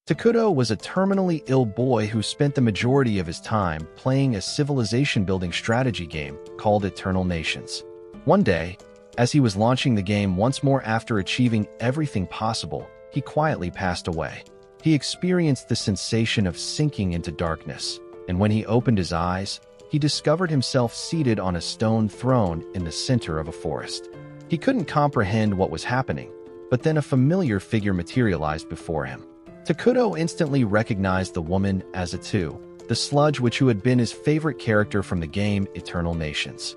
Takuto was a terminally ill boy who spent the majority of his time playing a civilization-building strategy game called Eternal Nations. One day, as he was launching the game once more after achieving everything possible, he quietly passed away. He experienced the sensation of sinking into darkness, and when he opened his eyes, he discovered himself seated on a stone throne in the center of a forest. He couldn't comprehend what was happening, but then a familiar figure materialized before him. Takuto instantly recognized the woman as Atu, the sludge who had been his favorite character from the game Eternal Nations.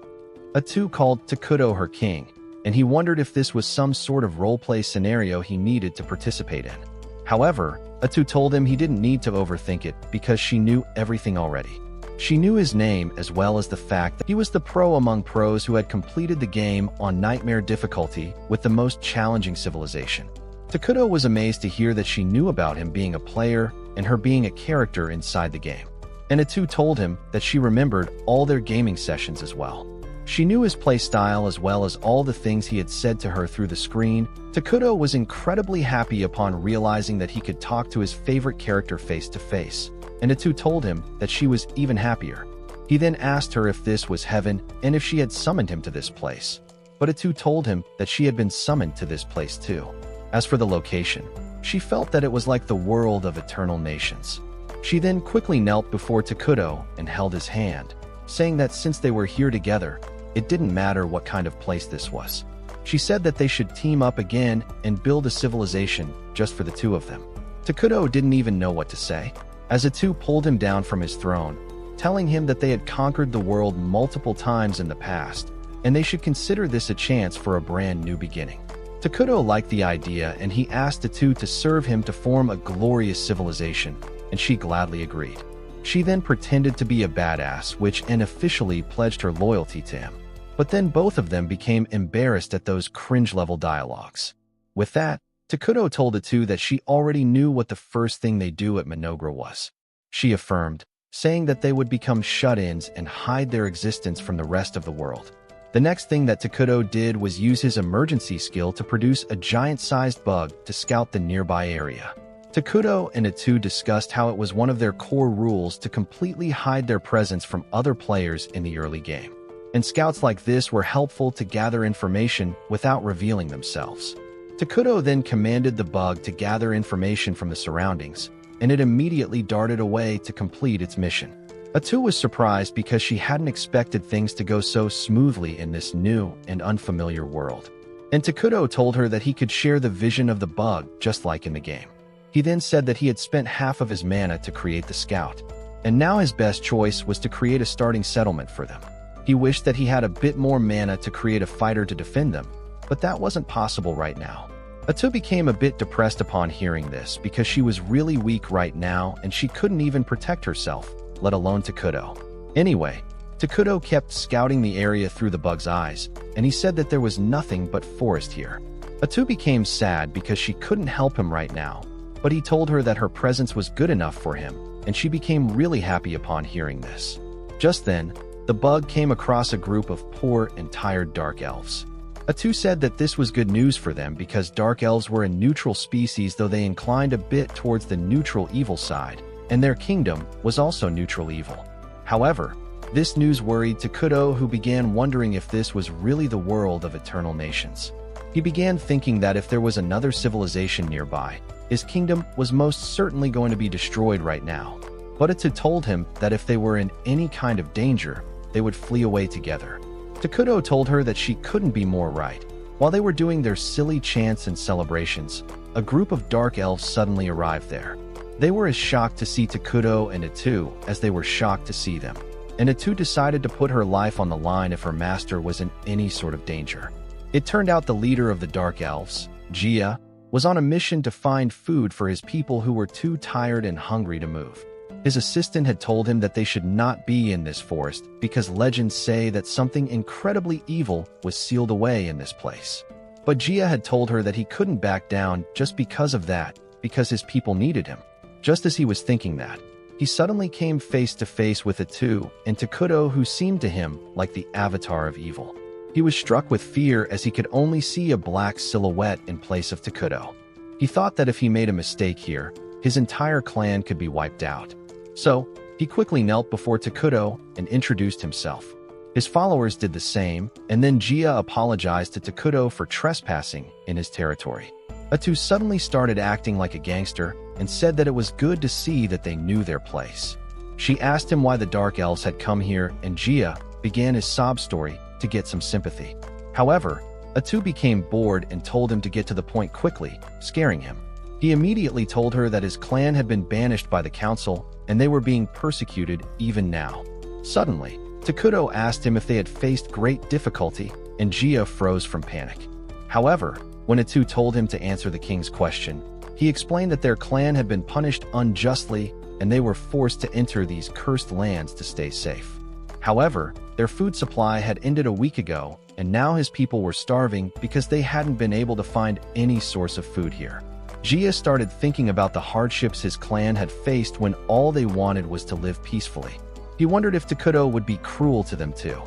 Atu called Takuto her king, and he wondered if this was some sort of roleplay scenario he needed to participate in. However, Atu told him he didn't need to overthink it because she knew everything already. She knew his name as well as the fact that he was the pro among pros who had completed the game on nightmare difficulty with the most challenging civilization. Takuto was amazed to hear that she knew about him being a player and her being a character inside the game. And Atu told him that she remembered all their gaming sessions as well. She knew his playstyle as well as all the things he had said to her through the screen. Takuto was incredibly happy upon realizing that he could talk to his favorite character face to face, and Atu told him that she was even happier. He then asked her if this was heaven and if she had summoned him to this place. But Atu told him that she had been summoned to this place too. As for the location, she felt that it was like the world of Eternal Nations. She then quickly knelt before Takuto and held his hand, saying that since they were here together, it didn't matter what kind of place this was. She said that they should team up again and build a civilization just for the two of them. Takuto didn't even know what to say, as Atu pulled him down from his throne, telling him that they had conquered the world multiple times in the past, and they should consider this a chance for a brand new beginning. Takuto liked the idea and he asked Atu to serve him to form a glorious civilization, and she gladly agreed. She then pretended to be a badass, which unofficially pledged her loyalty to him. But then both of them became embarrassed at those cringe-level dialogues. With that, Takuto told Atu that she already knew what the first thing they do at Minogra was. She affirmed, saying that they would become shut-ins and hide their existence from the rest of the world. The next thing that Takuto did was use his emergency skill to produce a giant-sized bug to scout the nearby area. Takuto and Atu discussed how it was one of their core rules to completely hide their presence from other players in the early game. And scouts like this were helpful to gather information without revealing themselves. Takuto then commanded the bug to gather information from the surroundings, and it immediately darted away to complete its mission. Atu was surprised because she hadn't expected things to go so smoothly in this new and unfamiliar world. And Takuto told her that he could share the vision of the bug just like in the game. He then said that he had spent half of his mana to create the scout, and now his best choice was to create a starting settlement for them. He wished that he had a bit more mana to create a fighter to defend them, but that wasn't possible right now. Atu became a bit depressed upon hearing this because she was really weak right now and she couldn't even protect herself, let alone Takuto. Anyway, Takuto kept scouting the area through the bug's eyes, and he said that there was nothing but forest here. Atu became sad because she couldn't help him right now, but he told her that her presence was good enough for him, and she became really happy upon hearing this. Just then, the bug came across a group of poor and tired dark elves. Atu said that this was good news for them because dark elves were a neutral species, though they inclined a bit towards the neutral evil side, and their kingdom was also neutral evil. However, this news worried Takuto, who began wondering if this was really the world of Eternal Nations. He began thinking that if there was another civilization nearby, his kingdom was most certainly going to be destroyed right now. But Atu told him that if they were in any kind of danger, they would flee away together. Takuto told her that she couldn't be more right. While they were doing their silly chants and celebrations, a group of dark elves suddenly arrived there. They were as shocked to see Takuto and Atu as they were shocked to see them, and Atu decided to put her life on the line if her master was in any sort of danger. It turned out the leader of the dark elves, Gia, was on a mission to find food for his people who were too tired and hungry to move. His assistant had told him that they should not be in this forest because legends say that something incredibly evil was sealed away in this place. But Gia had told her that he couldn't back down just because of that, because his people needed him. Just as he was thinking that, he suddenly came face to face with Atu and Takuto, who seemed to him like the avatar of evil. He was struck with fear as he could only see a black silhouette in place of Takuto. He thought that if he made a mistake here, his entire clan could be wiped out. So, he quickly knelt before Takuto and introduced himself. His followers did the same, and then Gia apologized to Takuto for trespassing in his territory. Atu suddenly started acting like a gangster and said that it was good to see that they knew their place. She asked him why the Dark Elves had come here, and Gia began his sob story to get some sympathy. However, Atu became bored and told him to get to the point quickly, scaring him. He immediately told her that his clan had been banished by the council and they were being persecuted even now. Suddenly, Takuto asked him if they had faced great difficulty, and Gia froze from panic. However, when Atu told him to answer the king's question, he explained that their clan had been punished unjustly and they were forced to enter these cursed lands to stay safe. However, their food supply had ended a week ago, and now his people were starving because they hadn't been able to find any source of food here. Gia started thinking about the hardships his clan had faced when all they wanted was to live peacefully. He wondered if Takuto would be cruel to them too.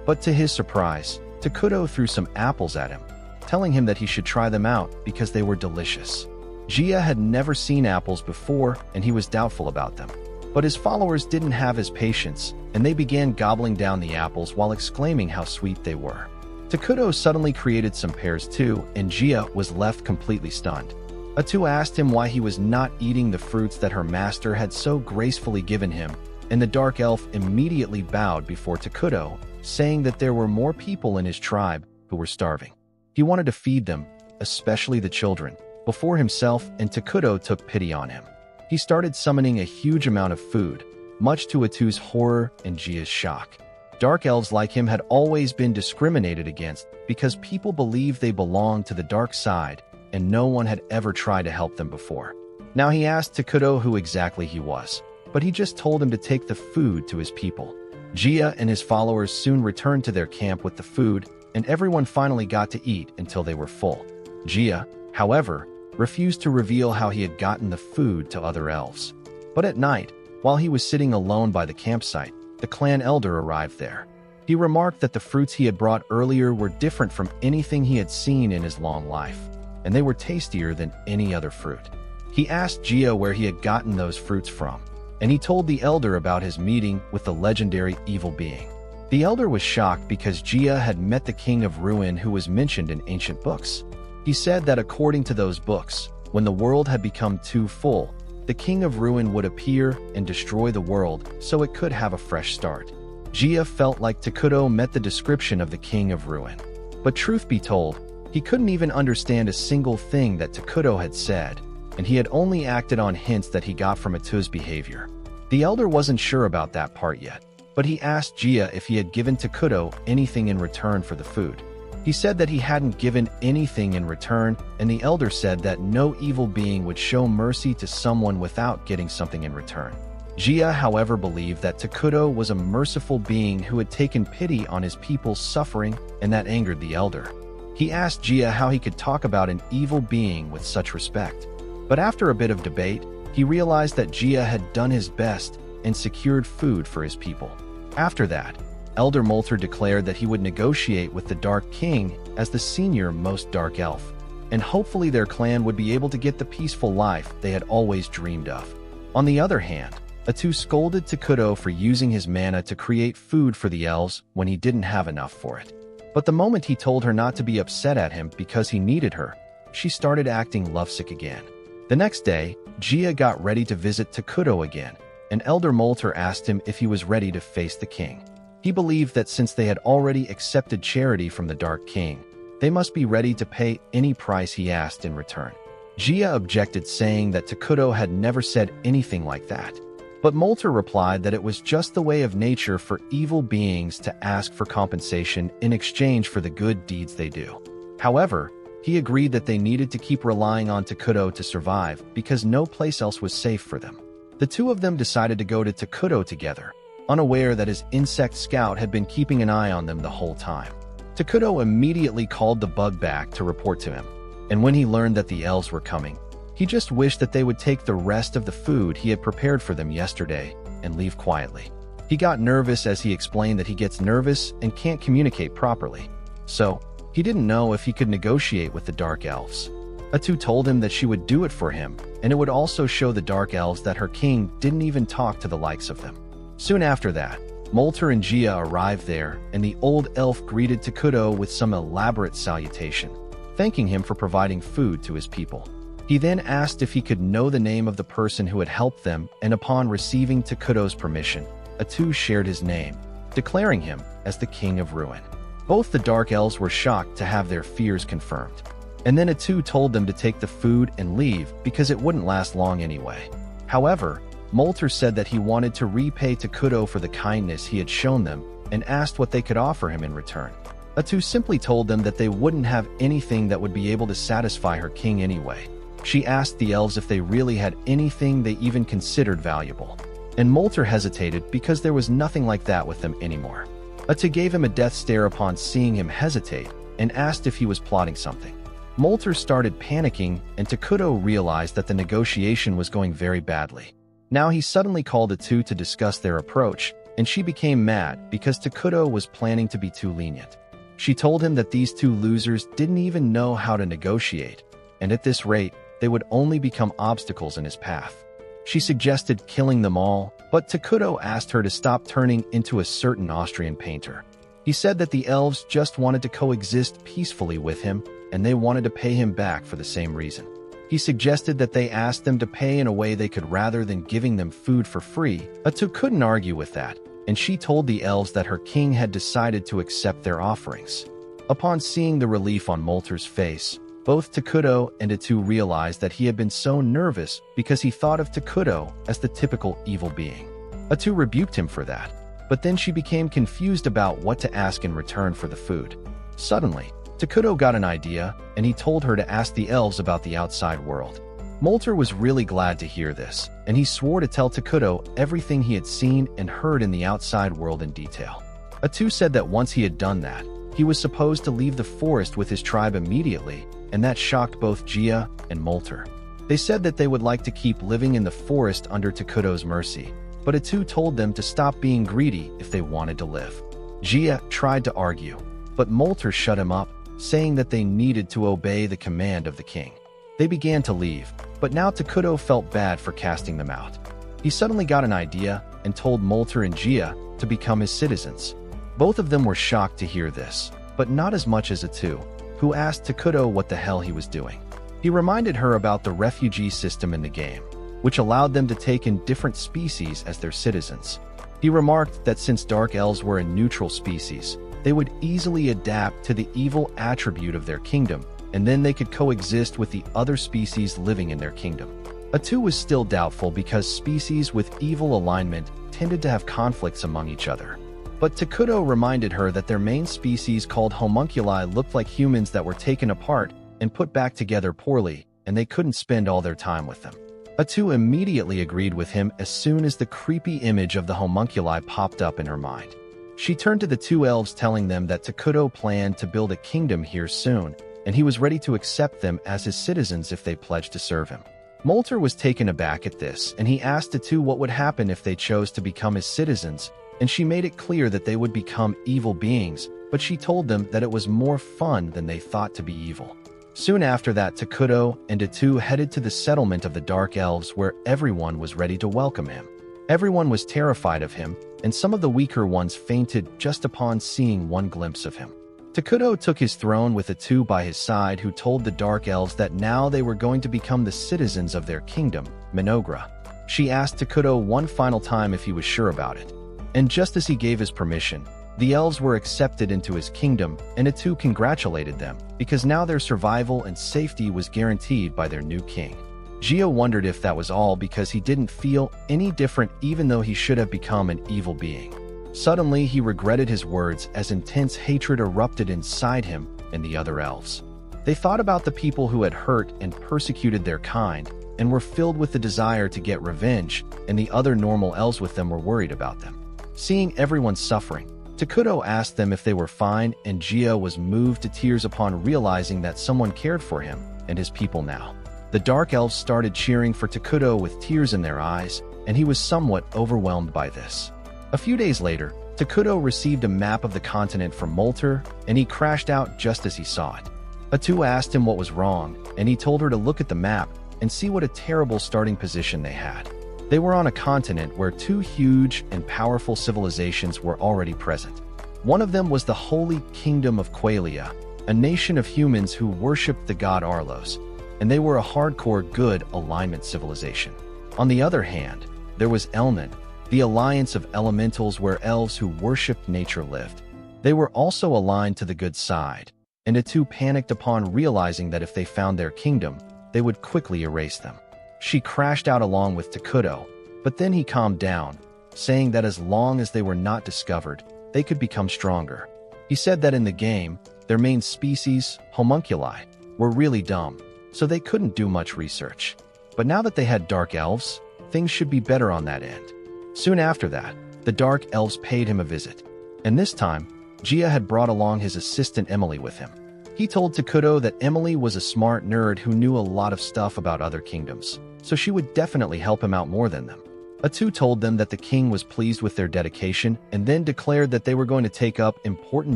But to his surprise, Takuto threw some apples at him, telling him that he should try them out because they were delicious. Gia had never seen apples before, and he was doubtful about them. But his followers didn't have his patience, and they began gobbling down the apples while exclaiming how sweet they were. Takuto suddenly created some pears too, and Gia was left completely stunned. Atu asked him why he was not eating the fruits that her master had so gracefully given him, and the dark elf immediately bowed before Takuto, saying that there were more people in his tribe who were starving. He wanted to feed them, especially the children, before himself, and Takuto took pity on him. He started summoning a huge amount of food, much to Atu's horror and Gia's shock. Dark elves like him had always been discriminated against because people believed they belonged to the dark side, and no one had ever tried to help them before. Now he asked Takuto who exactly he was, but he just told him to take the food to his people. Gia and his followers soon returned to their camp with the food, and everyone finally got to eat until they were full. Gia, however, refused to reveal how he had gotten the food to other elves. But at night, while he was sitting alone by the campsite, the clan elder arrived there. He remarked that the fruits he had brought earlier were different from anything he had seen in his long life, and they were tastier than any other fruit. He asked Gia where he had gotten those fruits from, and he told the elder about his meeting with the legendary evil being. The elder was shocked because Gia had met the king of ruin who was mentioned in ancient books. He said that according to those books, when the world had become too full, the king of ruin would appear and destroy the world so it could have a fresh start. Gia felt like Takuto met the description of the king of ruin. But truth be told, he couldn't even understand a single thing that Takuto had said, and he had only acted on hints that he got from Atu's behavior. The elder wasn't sure about that part yet, but he asked Gia if he had given Takuto anything in return for the food. He said that he hadn't given anything in return, and the elder said that no evil being would show mercy to someone without getting something in return. Gia, however, believed that Takuto was a merciful being who had taken pity on his people's suffering, and that angered the elder. He asked Gia how he could talk about an evil being with such respect. But after a bit of debate, he realized that Gia had done his best and secured food for his people. After that, Elder Molter declared that he would negotiate with the Dark King as the senior most dark elf, and hopefully their clan would be able to get the peaceful life they had always dreamed of. On the other hand, Atu scolded Takuto for using his mana to create food for the elves when he didn't have enough for it. But the moment he told her not to be upset at him because he needed her, she started acting lovesick again. The next day, Gia got ready to visit Takuto again, and Elder Molter asked him if he was ready to face the king. He believed that since they had already accepted charity from the Dark King, they must be ready to pay any price he asked in return. Gia objected, saying that Takuto had never said anything like that. But Molter replied that it was just the way of nature for evil beings to ask for compensation in exchange for the good deeds they do. However, he agreed that they needed to keep relying on Takuto to survive because no place else was safe for them. The two of them decided to go to Takuto together, unaware that his insect scout had been keeping an eye on them the whole time. Takuto immediately called the bug back to report to him, and when he learned that the elves were coming, he just wished that they would take the rest of the food he had prepared for them yesterday and leave quietly. He got nervous as he explained that he gets nervous and can't communicate properly, so he didn't know if he could negotiate with the Dark Elves. Atu told him that she would do it for him, and it would also show the Dark Elves that her king didn't even talk to the likes of them. Soon after that, Molter and Gia arrived there, and the old elf greeted Takuto with some elaborate salutation, thanking him for providing food to his people. He then asked if he could know the name of the person who had helped them, and upon receiving Takuto's permission, Atu shared his name, declaring him as the King of Ruin. Both the Dark Elves were shocked to have their fears confirmed. And then Atu told them to take the food and leave because it wouldn't last long anyway. However, Molter said that he wanted to repay Takuto for the kindness he had shown them and asked what they could offer him in return. Atu simply told them that they wouldn't have anything that would be able to satisfy her king anyway. She asked the elves if they really had anything they even considered valuable. And Molter hesitated because there was nothing like that with them anymore. Atu gave him a death stare upon seeing him hesitate and asked if he was plotting something. Molter started panicking, and Takuto realized that the negotiation was going very badly. Now he suddenly called Atu to discuss their approach, and she became mad because Takuto was planning to be too lenient. She told him that these two losers didn't even know how to negotiate, and at this rate, they would only become obstacles in his path. She suggested killing them all, but Takuto asked her to stop turning into a certain Austrian painter. He said that the elves just wanted to coexist peacefully with him, and they wanted to pay him back for the same reason. He suggested that they ask them to pay in a way they could rather than giving them food for free. Atu couldn't argue with that, and she told the elves that her king had decided to accept their offerings. Upon seeing the relief on Molter's face, both Takuto and Atu realized that he had been so nervous because he thought of Takuto as the typical evil being. Atu rebuked him for that, but then she became confused about what to ask in return for the food. Suddenly, Takuto got an idea, and he told her to ask the elves about the outside world. Molter was really glad to hear this, and he swore to tell Takuto everything he had seen and heard in the outside world in detail. Atu said that once he had done that, he was supposed to leave the forest with his tribe immediately, and that shocked both Gia and Molter. They said that they would like to keep living in the forest under Takuto's mercy, but Atu told them to stop being greedy if they wanted to live. Gia tried to argue, but Molter shut him up, saying that they needed to obey the command of the king. They began to leave, but now Takuto felt bad for casting them out. He suddenly got an idea and told Molter and Gia to become his citizens. Both of them were shocked to hear this, but not as much as Atu, who asked Takuto what the hell he was doing. He reminded her about the refugee system in the game, which allowed them to take in different species as their citizens. He remarked that since Dark Elves were a neutral species, they would easily adapt to the evil attribute of their kingdom, and then they could coexist with the other species living in their kingdom. Atu was still doubtful because species with evil alignment tended to have conflicts among each other. But Takuto reminded her that their main species called homunculi looked like humans that were taken apart and put back together poorly, and they couldn't spend all their time with them. Atu immediately agreed with him as soon as the creepy image of the homunculi popped up in her mind. She turned to the two elves telling them that Takuto planned to build a kingdom here soon, and he was ready to accept them as his citizens if they pledged to serve him. Molter was taken aback at this, and he asked the two what would happen if they chose to become his citizens, and she made it clear that they would become evil beings, but she told them that it was more fun than they thought to be evil. Soon after that, Takuto and Atu headed to the settlement of the Dark Elves where everyone was ready to welcome him. Everyone was terrified of him, and some of the weaker ones fainted just upon seeing one glimpse of him. Takuto took his throne with Atu by his side, who told the Dark Elves that now they were going to become the citizens of their kingdom, Minogra. She asked Takuto one final time if he was sure about it. And just as he gave his permission, the elves were accepted into his kingdom, and Atu congratulated them, because now their survival and safety was guaranteed by their new king. Gia wondered if that was all because he didn't feel any different even though he should have become an evil being. Suddenly, he regretted his words as intense hatred erupted inside him and the other elves. They thought about the people who had hurt and persecuted their kind and were filled with the desire to get revenge, and the other normal elves with them were worried about them. Seeing everyone suffering, Takuto asked them if they were fine, and Gia was moved to tears upon realizing that someone cared for him and his people now. The Dark Elves started cheering for Takuto with tears in their eyes, and he was somewhat overwhelmed by this. A few days later, Takuto received a map of the continent from Molter, and he crashed out just as he saw it. Atu asked him what was wrong, and he told her to look at the map and see what a terrible starting position they had. They were on a continent where two huge and powerful civilizations were already present. One of them was the Holy Kingdom of Qualia, a nation of humans who worshipped the god Arlos, and they were a hardcore good alignment civilization. On the other hand, there was Elnan, the alliance of elementals where elves who worshipped nature lived. They were also aligned to the good side, and Atu panicked upon realizing that if they found their kingdom, they would quickly erase them. She crashed out along with Takuto, but then he calmed down, saying that as long as they were not discovered, they could become stronger. He said that in the game, their main species, homunculi, were really dumb, so they couldn't do much research. But now that they had dark elves, things should be better on that end. Soon after that, the dark elves paid him a visit, and this time, Gia had brought along his assistant Emily with him. He told Takuto that Emily was a smart nerd who knew a lot of stuff about other kingdoms, so she would definitely help him out more than them. Atu told them that the king was pleased with their dedication and then declared that they were going to take up important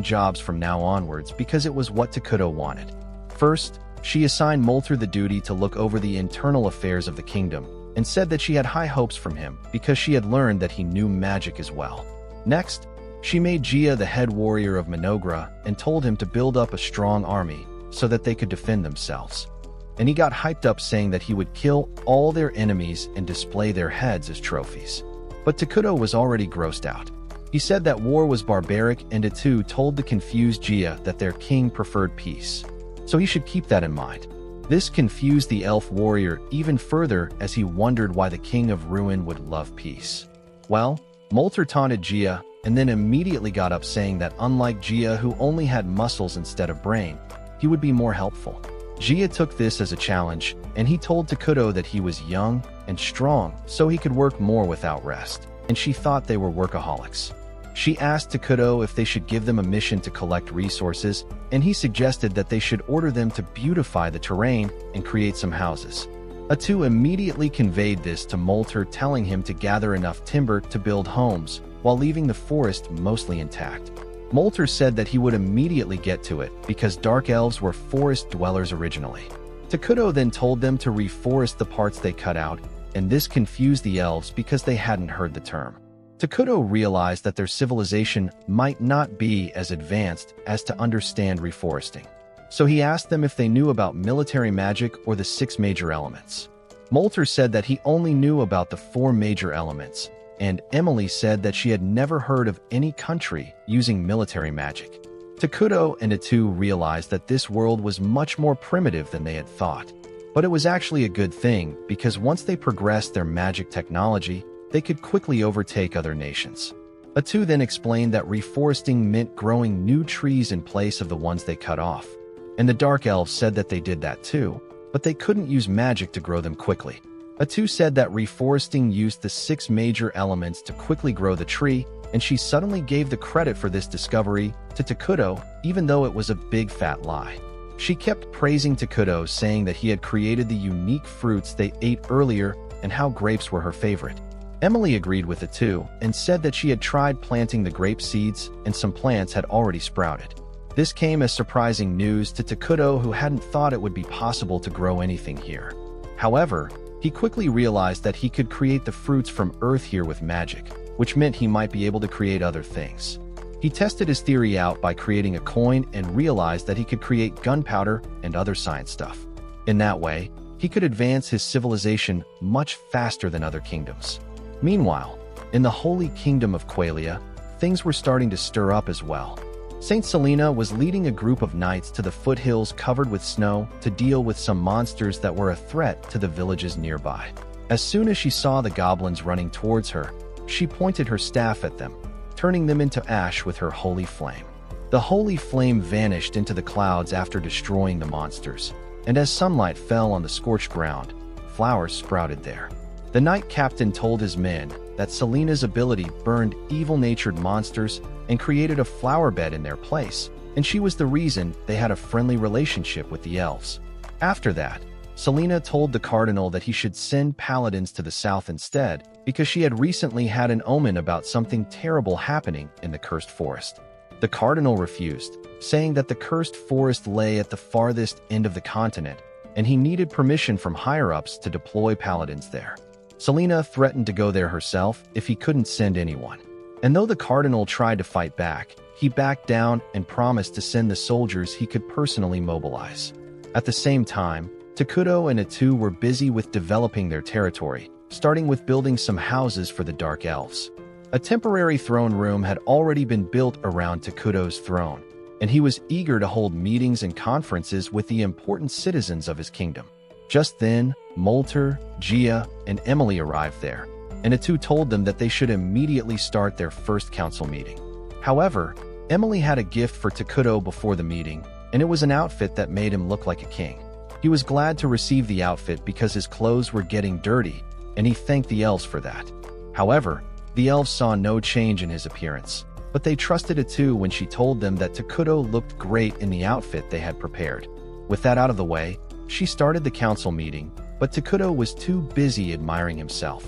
jobs from now onwards because it was what Takuto wanted. First, she assigned Molter the duty to look over the internal affairs of the kingdom and said that she had high hopes from him because she had learned that he knew magic as well. Next, she made Gia the head warrior of Minogra and told him to build up a strong army so that they could defend themselves. And he got hyped up saying that he would kill all their enemies and display their heads as trophies. But Takuto was already grossed out. He said that war was barbaric, and Atu told the confused Gia that their king preferred peace. So he should keep that in mind. This confused the elf warrior even further as he wondered why the king of Ruin would love peace. Well, Molter taunted Gia and then immediately got up saying that unlike Gia who only had muscles instead of brain, he would be more helpful. Gia took this as a challenge, and he told Takuto that he was young and strong so he could work more without rest, and she thought they were workaholics. She asked Takuto if they should give them a mission to collect resources, and he suggested that they should order them to beautify the terrain and create some houses. Atu immediately conveyed this to Molter, telling him to gather enough timber to build homes while leaving the forest mostly intact. Molter said that he would immediately get to it because dark elves were forest dwellers originally. Takuto then told them to reforest the parts they cut out, and this confused the elves because they hadn't heard the term. Takuto realized that their civilization might not be as advanced as to understand reforesting. So he asked them if they knew about military magic or the 6 major elements. Molter said that he only knew about the 4 major elements, and Emily said that she had never heard of any country using military magic. Takuto and Atu realized that this world was much more primitive than they had thought. But it was actually a good thing because once they progressed their magic technology, they could quickly overtake other nations. Atu then explained that reforesting meant growing new trees in place of the ones they cut off. And the Dark Elves said that they did that too, but they couldn't use magic to grow them quickly. Atu said that reforesting used the 6 major elements to quickly grow the tree, and she suddenly gave the credit for this discovery to Takuto, even though it was a big fat lie. She kept praising Takuto, saying that he had created the unique fruits they ate earlier and how grapes were her favorite. Emily agreed with Atu and said that she had tried planting the grape seeds and some plants had already sprouted. This came as surprising news to Takuto, who hadn't thought it would be possible to grow anything here. However, he quickly realized that he could create the fruits from Earth here with magic, which meant he might be able to create other things. He tested his theory out by creating a coin and realized that he could create gunpowder and other science stuff. In that way, he could advance his civilization much faster than other kingdoms. Meanwhile, in the Holy Kingdom of Qualia, things were starting to stir up as well. Saint Selena was leading a group of knights to the foothills covered with snow to deal with some monsters that were a threat to the villages nearby. As soon as she saw the goblins running towards her, she pointed her staff at them, turning them into ash with her holy flame. The holy flame vanished into the clouds after destroying the monsters, and as sunlight fell on the scorched ground, flowers sprouted there. The knight captain told his men that Selena's ability burned evil-natured monsters and created a flower bed in their place, and she was the reason they had a friendly relationship with the elves. After that, Selena told the cardinal that he should send paladins to the south instead because she had recently had an omen about something terrible happening in the cursed forest. The cardinal refused, saying that the cursed forest lay at the farthest end of the continent, and he needed permission from higher-ups to deploy paladins there. Selena threatened to go there herself if he couldn't send anyone. And though the cardinal tried to fight back, he backed down and promised to send the soldiers he could personally mobilize. At the same time, Takuto and Atu were busy with developing their territory, starting with building some houses for the Dark Elves. A temporary throne room had already been built around Takuto's throne, and he was eager to hold meetings and conferences with the important citizens of his kingdom. Just then, Molter, Gia, and Emily arrived there, and Atu told them that they should immediately start their first council meeting. However, Emily had a gift for Takuto before the meeting, and it was an outfit that made him look like a king. He was glad to receive the outfit because his clothes were getting dirty, and he thanked the elves for that. However, the elves saw no change in his appearance, but they trusted Atu when she told them that Takuto looked great in the outfit they had prepared. With that out of the way, she started the council meeting, but Takuto was too busy admiring himself.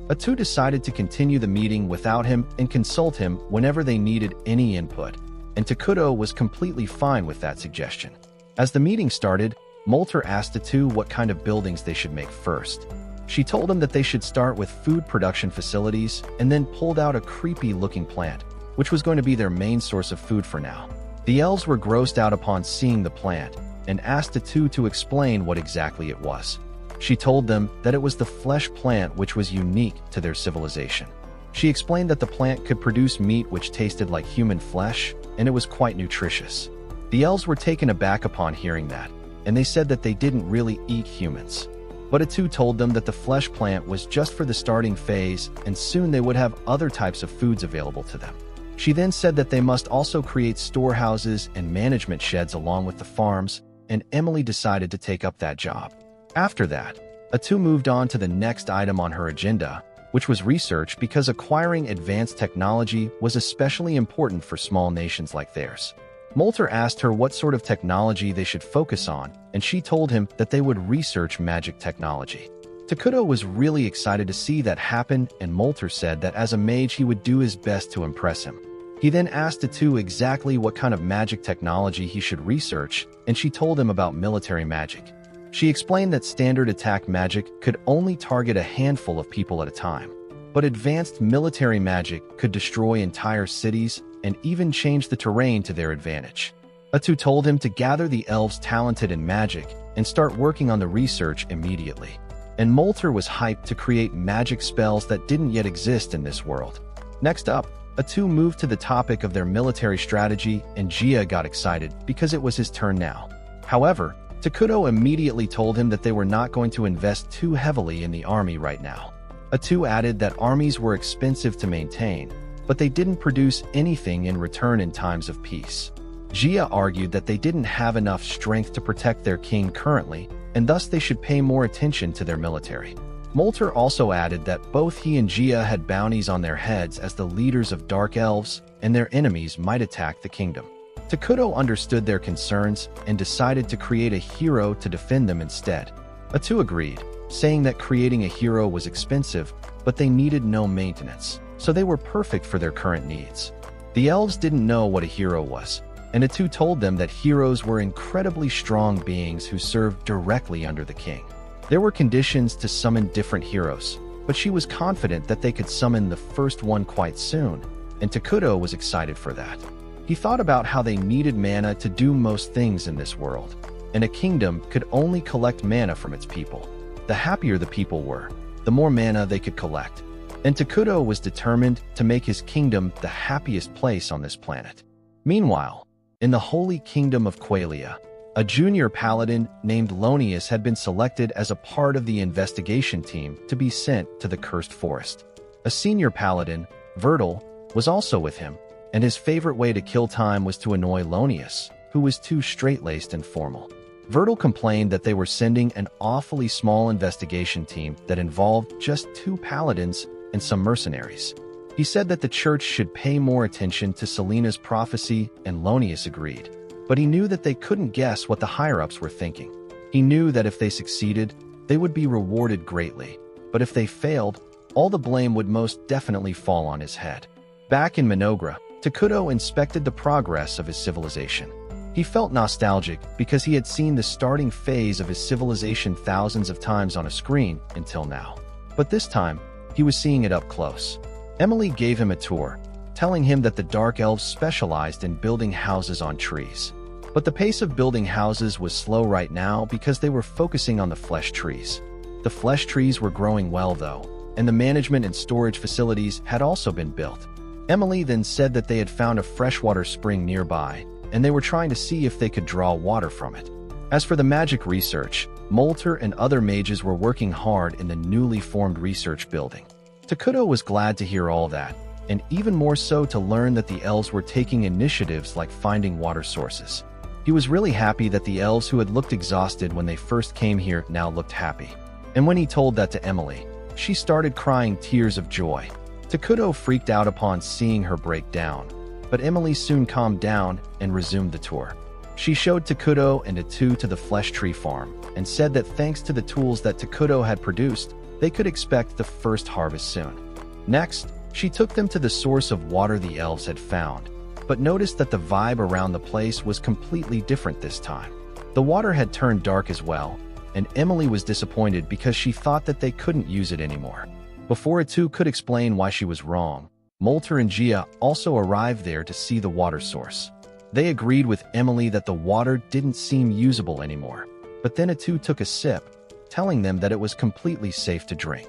Atu decided to continue the meeting without him and consult him whenever they needed any input, and Takuto was completely fine with that suggestion. As the meeting started, Molter asked Atu what kind of buildings they should make first. She told him that they should start with food production facilities and then pulled out a creepy-looking plant, which was going to be their main source of food for now. The elves were grossed out upon seeing the plant and asked Atu to explain what exactly it was. She told them that it was the flesh plant which was unique to their civilization. She explained that the plant could produce meat which tasted like human flesh, and it was quite nutritious. The elves were taken aback upon hearing that, and they said that they didn't really eat humans. But Atu told them that the flesh plant was just for the starting phase, and soon they would have other types of foods available to them. She then said that they must also create storehouses and management sheds along with the farms, and Emily decided to take up that job. After that, Atu moved on to the next item on her agenda, which was research, because acquiring advanced technology was especially important for small nations like theirs. Molter asked her what sort of technology they should focus on, and she told him that they would research magic technology. Takuto was really excited to see that happen, and Molter said that as a mage he would do his best to impress him. He then asked Atu exactly what kind of magic technology he should research, and she told him about military magic. She explained that standard attack magic could only target a handful of people at a time, but advanced military magic could destroy entire cities and even change the terrain to their advantage. Atu told him to gather the elves talented in magic and start working on the research immediately. And Molter was hyped to create magic spells that didn't yet exist in this world. Next up, Atu moved to the topic of their military strategy, and Gia got excited because it was his turn now. However, Takuto immediately told him that they were not going to invest too heavily in the army right now. Atu added that armies were expensive to maintain, but they didn't produce anything in return in times of peace. Gia argued that they didn't have enough strength to protect their king currently, and thus they should pay more attention to their military. Molter also added that both he and Gia had bounties on their heads as the leaders of Dark Elves, and their enemies might attack the kingdom. Takuto understood their concerns and decided to create a hero to defend them instead. Atu agreed, saying that creating a hero was expensive, but they needed no maintenance, so they were perfect for their current needs. The elves didn't know what a hero was, and Atu told them that heroes were incredibly strong beings who served directly under the king. There were conditions to summon different heroes, but she was confident that they could summon the first one quite soon, and Takuto was excited for that. He thought about how they needed mana to do most things in this world, and a kingdom could only collect mana from its people. The happier the people were, the more mana they could collect, and Takuto was determined to make his kingdom the happiest place on this planet. Meanwhile, in the Holy Kingdom of Qualia, a junior paladin named Lonius had been selected as a part of the investigation team to be sent to the Cursed Forest. A senior paladin, Vertil, was also with him, and his favorite way to kill time was to annoy Lonius, who was too straight-laced and formal. Vertil complained that they were sending an awfully small investigation team that involved just 2 paladins and some mercenaries. He said that the church should pay more attention to Selena's prophecy, and Lonius agreed. But he knew that they couldn't guess what the higher-ups were thinking. He knew that if they succeeded, they would be rewarded greatly, but if they failed, all the blame would most definitely fall on his head. Back in Minogra, Takuto inspected the progress of his civilization. He felt nostalgic because he had seen the starting phase of his civilization thousands of times on a screen until now. But this time, he was seeing it up close. Emily gave him a tour, telling him that the Dark Elves specialized in building houses on trees. But the pace of building houses was slow right now because they were focusing on the flesh trees. The flesh trees were growing well though, and the management and storage facilities had also been built. Emily then said that they had found a freshwater spring nearby, and they were trying to see if they could draw water from it. As for the magic research, Molter and other mages were working hard in the newly formed research building. Takuto was glad to hear all that, and even more so to learn that the elves were taking initiatives like finding water sources. He was really happy that the elves who had looked exhausted when they first came here now looked happy. And when he told that to Emily, she started crying tears of joy. Takuto freaked out upon seeing her break down, but Emily soon calmed down and resumed the tour. She showed Takuto and Atu to the flesh tree farm and said that thanks to the tools that Takuto had produced, they could expect the first harvest soon. Next, she took them to the source of water the elves had found, but noticed that the vibe around the place was completely different this time. The water had turned dark as well, and Emily was disappointed because she thought that they couldn't use it anymore. Before Atu could explain why she was wrong, Molter and Gia also arrived there to see the water source. They agreed with Emily that the water didn't seem usable anymore, but then Atu took a sip, telling them that it was completely safe to drink.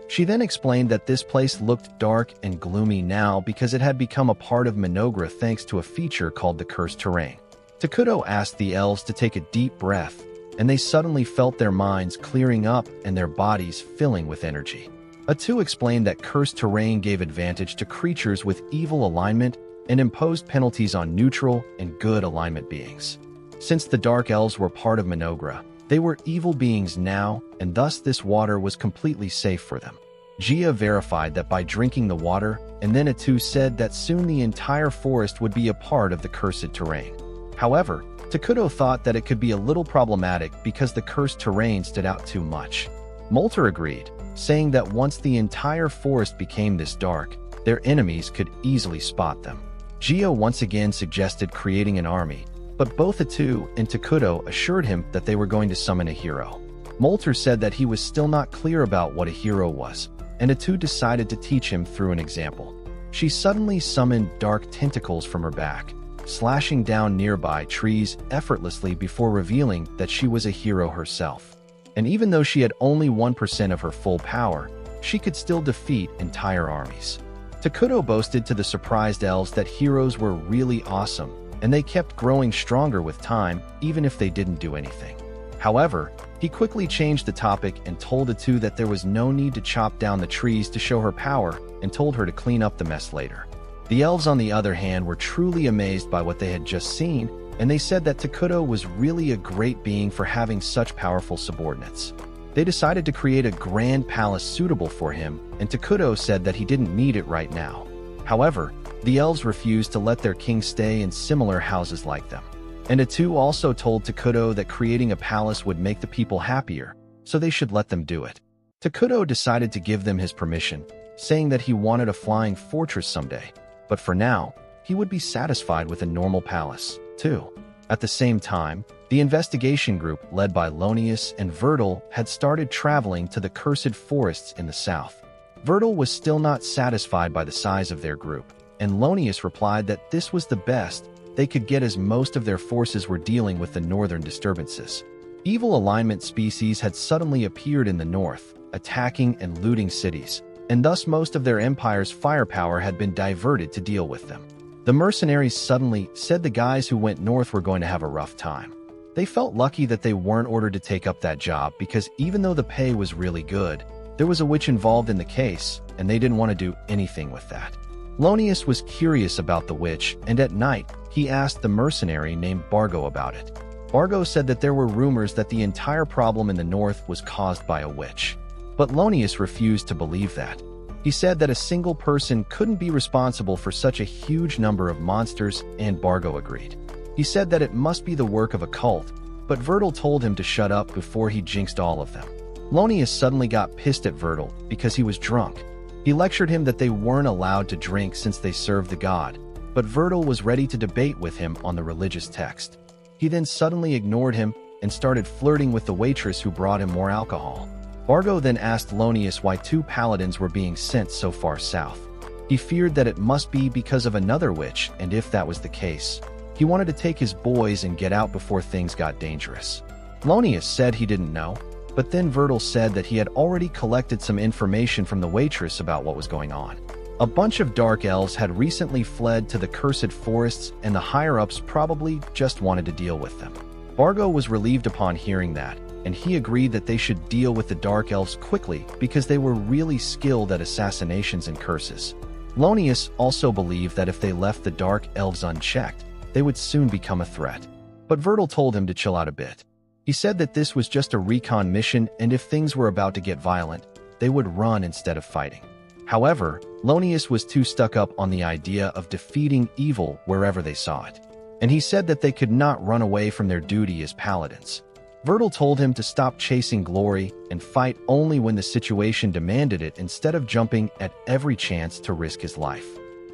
She then explained that this place looked dark and gloomy now because it had become a part of Minogra thanks to a feature called the Cursed Terrain. Takuto asked the elves to take a deep breath, and they suddenly felt their minds clearing up and their bodies filling with energy. Atu explained that Cursed Terrain gave advantage to creatures with evil alignment and imposed penalties on neutral and good alignment beings. Since the Dark Elves were part of Minogra, they were evil beings now, and thus this water was completely safe for them. Gia verified that by drinking the water, and then Atu said that soon the entire forest would be a part of the Cursed Terrain. However, Takuto thought that it could be a little problematic because the Cursed Terrain stood out too much. Molter agreed, saying that once the entire forest became this dark, their enemies could easily spot them. Gia once again suggested creating an army, but both Atu and Takuto assured him that they were going to summon a hero. Molter said that he was still not clear about what a hero was, and Atu decided to teach him through an example. She suddenly summoned dark tentacles from her back, slashing down nearby trees effortlessly before revealing that she was a hero herself. And even though she had only 1% of her full power, she could still defeat entire armies. Takuto boasted to the surprised elves that heroes were really awesome, and they kept growing stronger with time, even if they didn't do anything. However, he quickly changed the topic and told Atu that there was no need to chop down the trees to show her power and told her to clean up the mess later. The elves, on the other hand, were truly amazed by what they had just seen, and they said that Takuto was really a great being for having such powerful subordinates. They decided to create a grand palace suitable for him, and Takuto said that he didn't need it right now. However, the elves refused to let their king stay in similar houses like them. And Atu also told Takuto that creating a palace would make the people happier, so they should let them do it. Takuto decided to give them his permission, saying that he wanted a flying fortress someday, but for now, he would be satisfied with a normal palace, too. At the same time, the investigation group led by Lonius and Vertil had started traveling to the cursed forests in the south. Vertil was still not satisfied by the size of their group, and Lonius replied that this was the best they could get as most of their forces were dealing with the northern disturbances. Evil alignment species had suddenly appeared in the north, attacking and looting cities, and thus most of their empire's firepower had been diverted to deal with them. The mercenaries suddenly said the guys who went north were going to have a rough time. They felt lucky that they weren't ordered to take up that job because even though the pay was really good, there was a witch involved in the case, and they didn't want to do anything with that. Lonius was curious about the witch, and at night, he asked the mercenary named Bargo about it. Bargo said that there were rumors that the entire problem in the north was caused by a witch. But Lonius refused to believe that. He said that a single person couldn't be responsible for such a huge number of monsters, and Bargo agreed. He said that it must be the work of a cult, but Vertil told him to shut up before he jinxed all of them. Lonius suddenly got pissed at Vertil because he was drunk. He lectured him that they weren't allowed to drink since they served the god, but Virgil was ready to debate with him on the religious text. He then suddenly ignored him and started flirting with the waitress who brought him more alcohol. Vargo then asked Lonius why 2 paladins were being sent so far south. He feared that it must be because of another witch, and if that was the case, he wanted to take his boys and get out before things got dangerous. Lonius said he didn't know, but then Virgil said that he had already collected some information from the waitress about what was going on. A bunch of dark elves had recently fled to the cursed forests, and the higher-ups probably just wanted to deal with them. Vargo was relieved upon hearing that, and he agreed that they should deal with the dark elves quickly because they were really skilled at assassinations and curses. Lonius also believed that if they left the dark elves unchecked, they would soon become a threat. But Virgil told him to chill out a bit. He said that this was just a recon mission, and if things were about to get violent, they would run instead of fighting. However, Lonius was too stuck up on the idea of defeating evil wherever they saw it, and he said that they could not run away from their duty as paladins. Virgil told him to stop chasing glory and fight only when the situation demanded it instead of jumping at every chance to risk his life.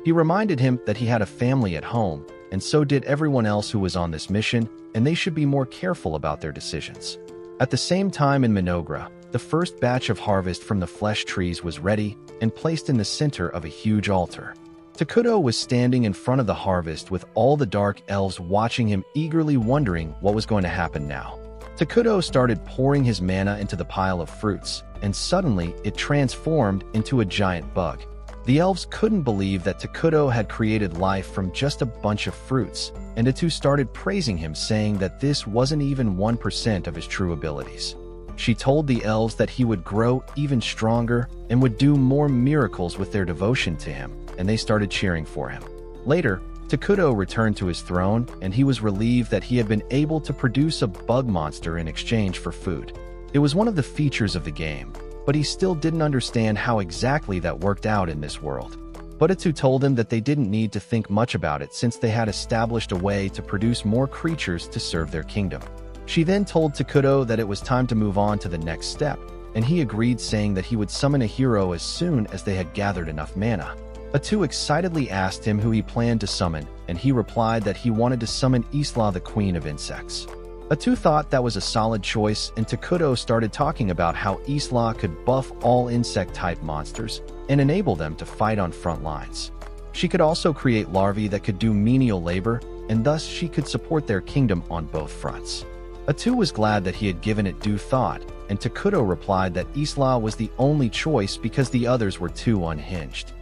He reminded him that he had a family at home, and so did everyone else who was on this mission, and they should be more careful about their decisions. At the same time in Minogra, the first batch of harvest from the flesh trees was ready and placed in the center of a huge altar. Takuto was standing in front of the harvest with all the dark elves watching him, eagerly wondering what was going to happen now. Takuto started pouring his mana into the pile of fruits, and suddenly it transformed into a giant bug. The elves couldn't believe that Takuto had created life from just a bunch of fruits, and the two started praising him, saying that this wasn't even 1% of his true abilities. She told the elves that he would grow even stronger and would do more miracles with their devotion to him, and they started cheering for him. Later, Takuto returned to his throne, and he was relieved that he had been able to produce a bug monster in exchange for food. It was one of the features of the game, but he still didn't understand how exactly that worked out in this world. Budetsu told him that they didn't need to think much about it since they had established a way to produce more creatures to serve their kingdom. She then told Takuto that it was time to move on to the next step, and he agreed, saying that he would summon a hero as soon as they had gathered enough mana. Atu excitedly asked him who he planned to summon, and he replied that he wanted to summon Isla, the queen of insects. Atu thought that was a solid choice, and Takuto started talking about how Isla could buff all insect-type monsters and enable them to fight on front lines. She could also create larvae that could do menial labor, and thus she could support their kingdom on both fronts. Atu was glad that he had given it due thought, and Takuto replied that Isla was the only choice because the others were too unhinged.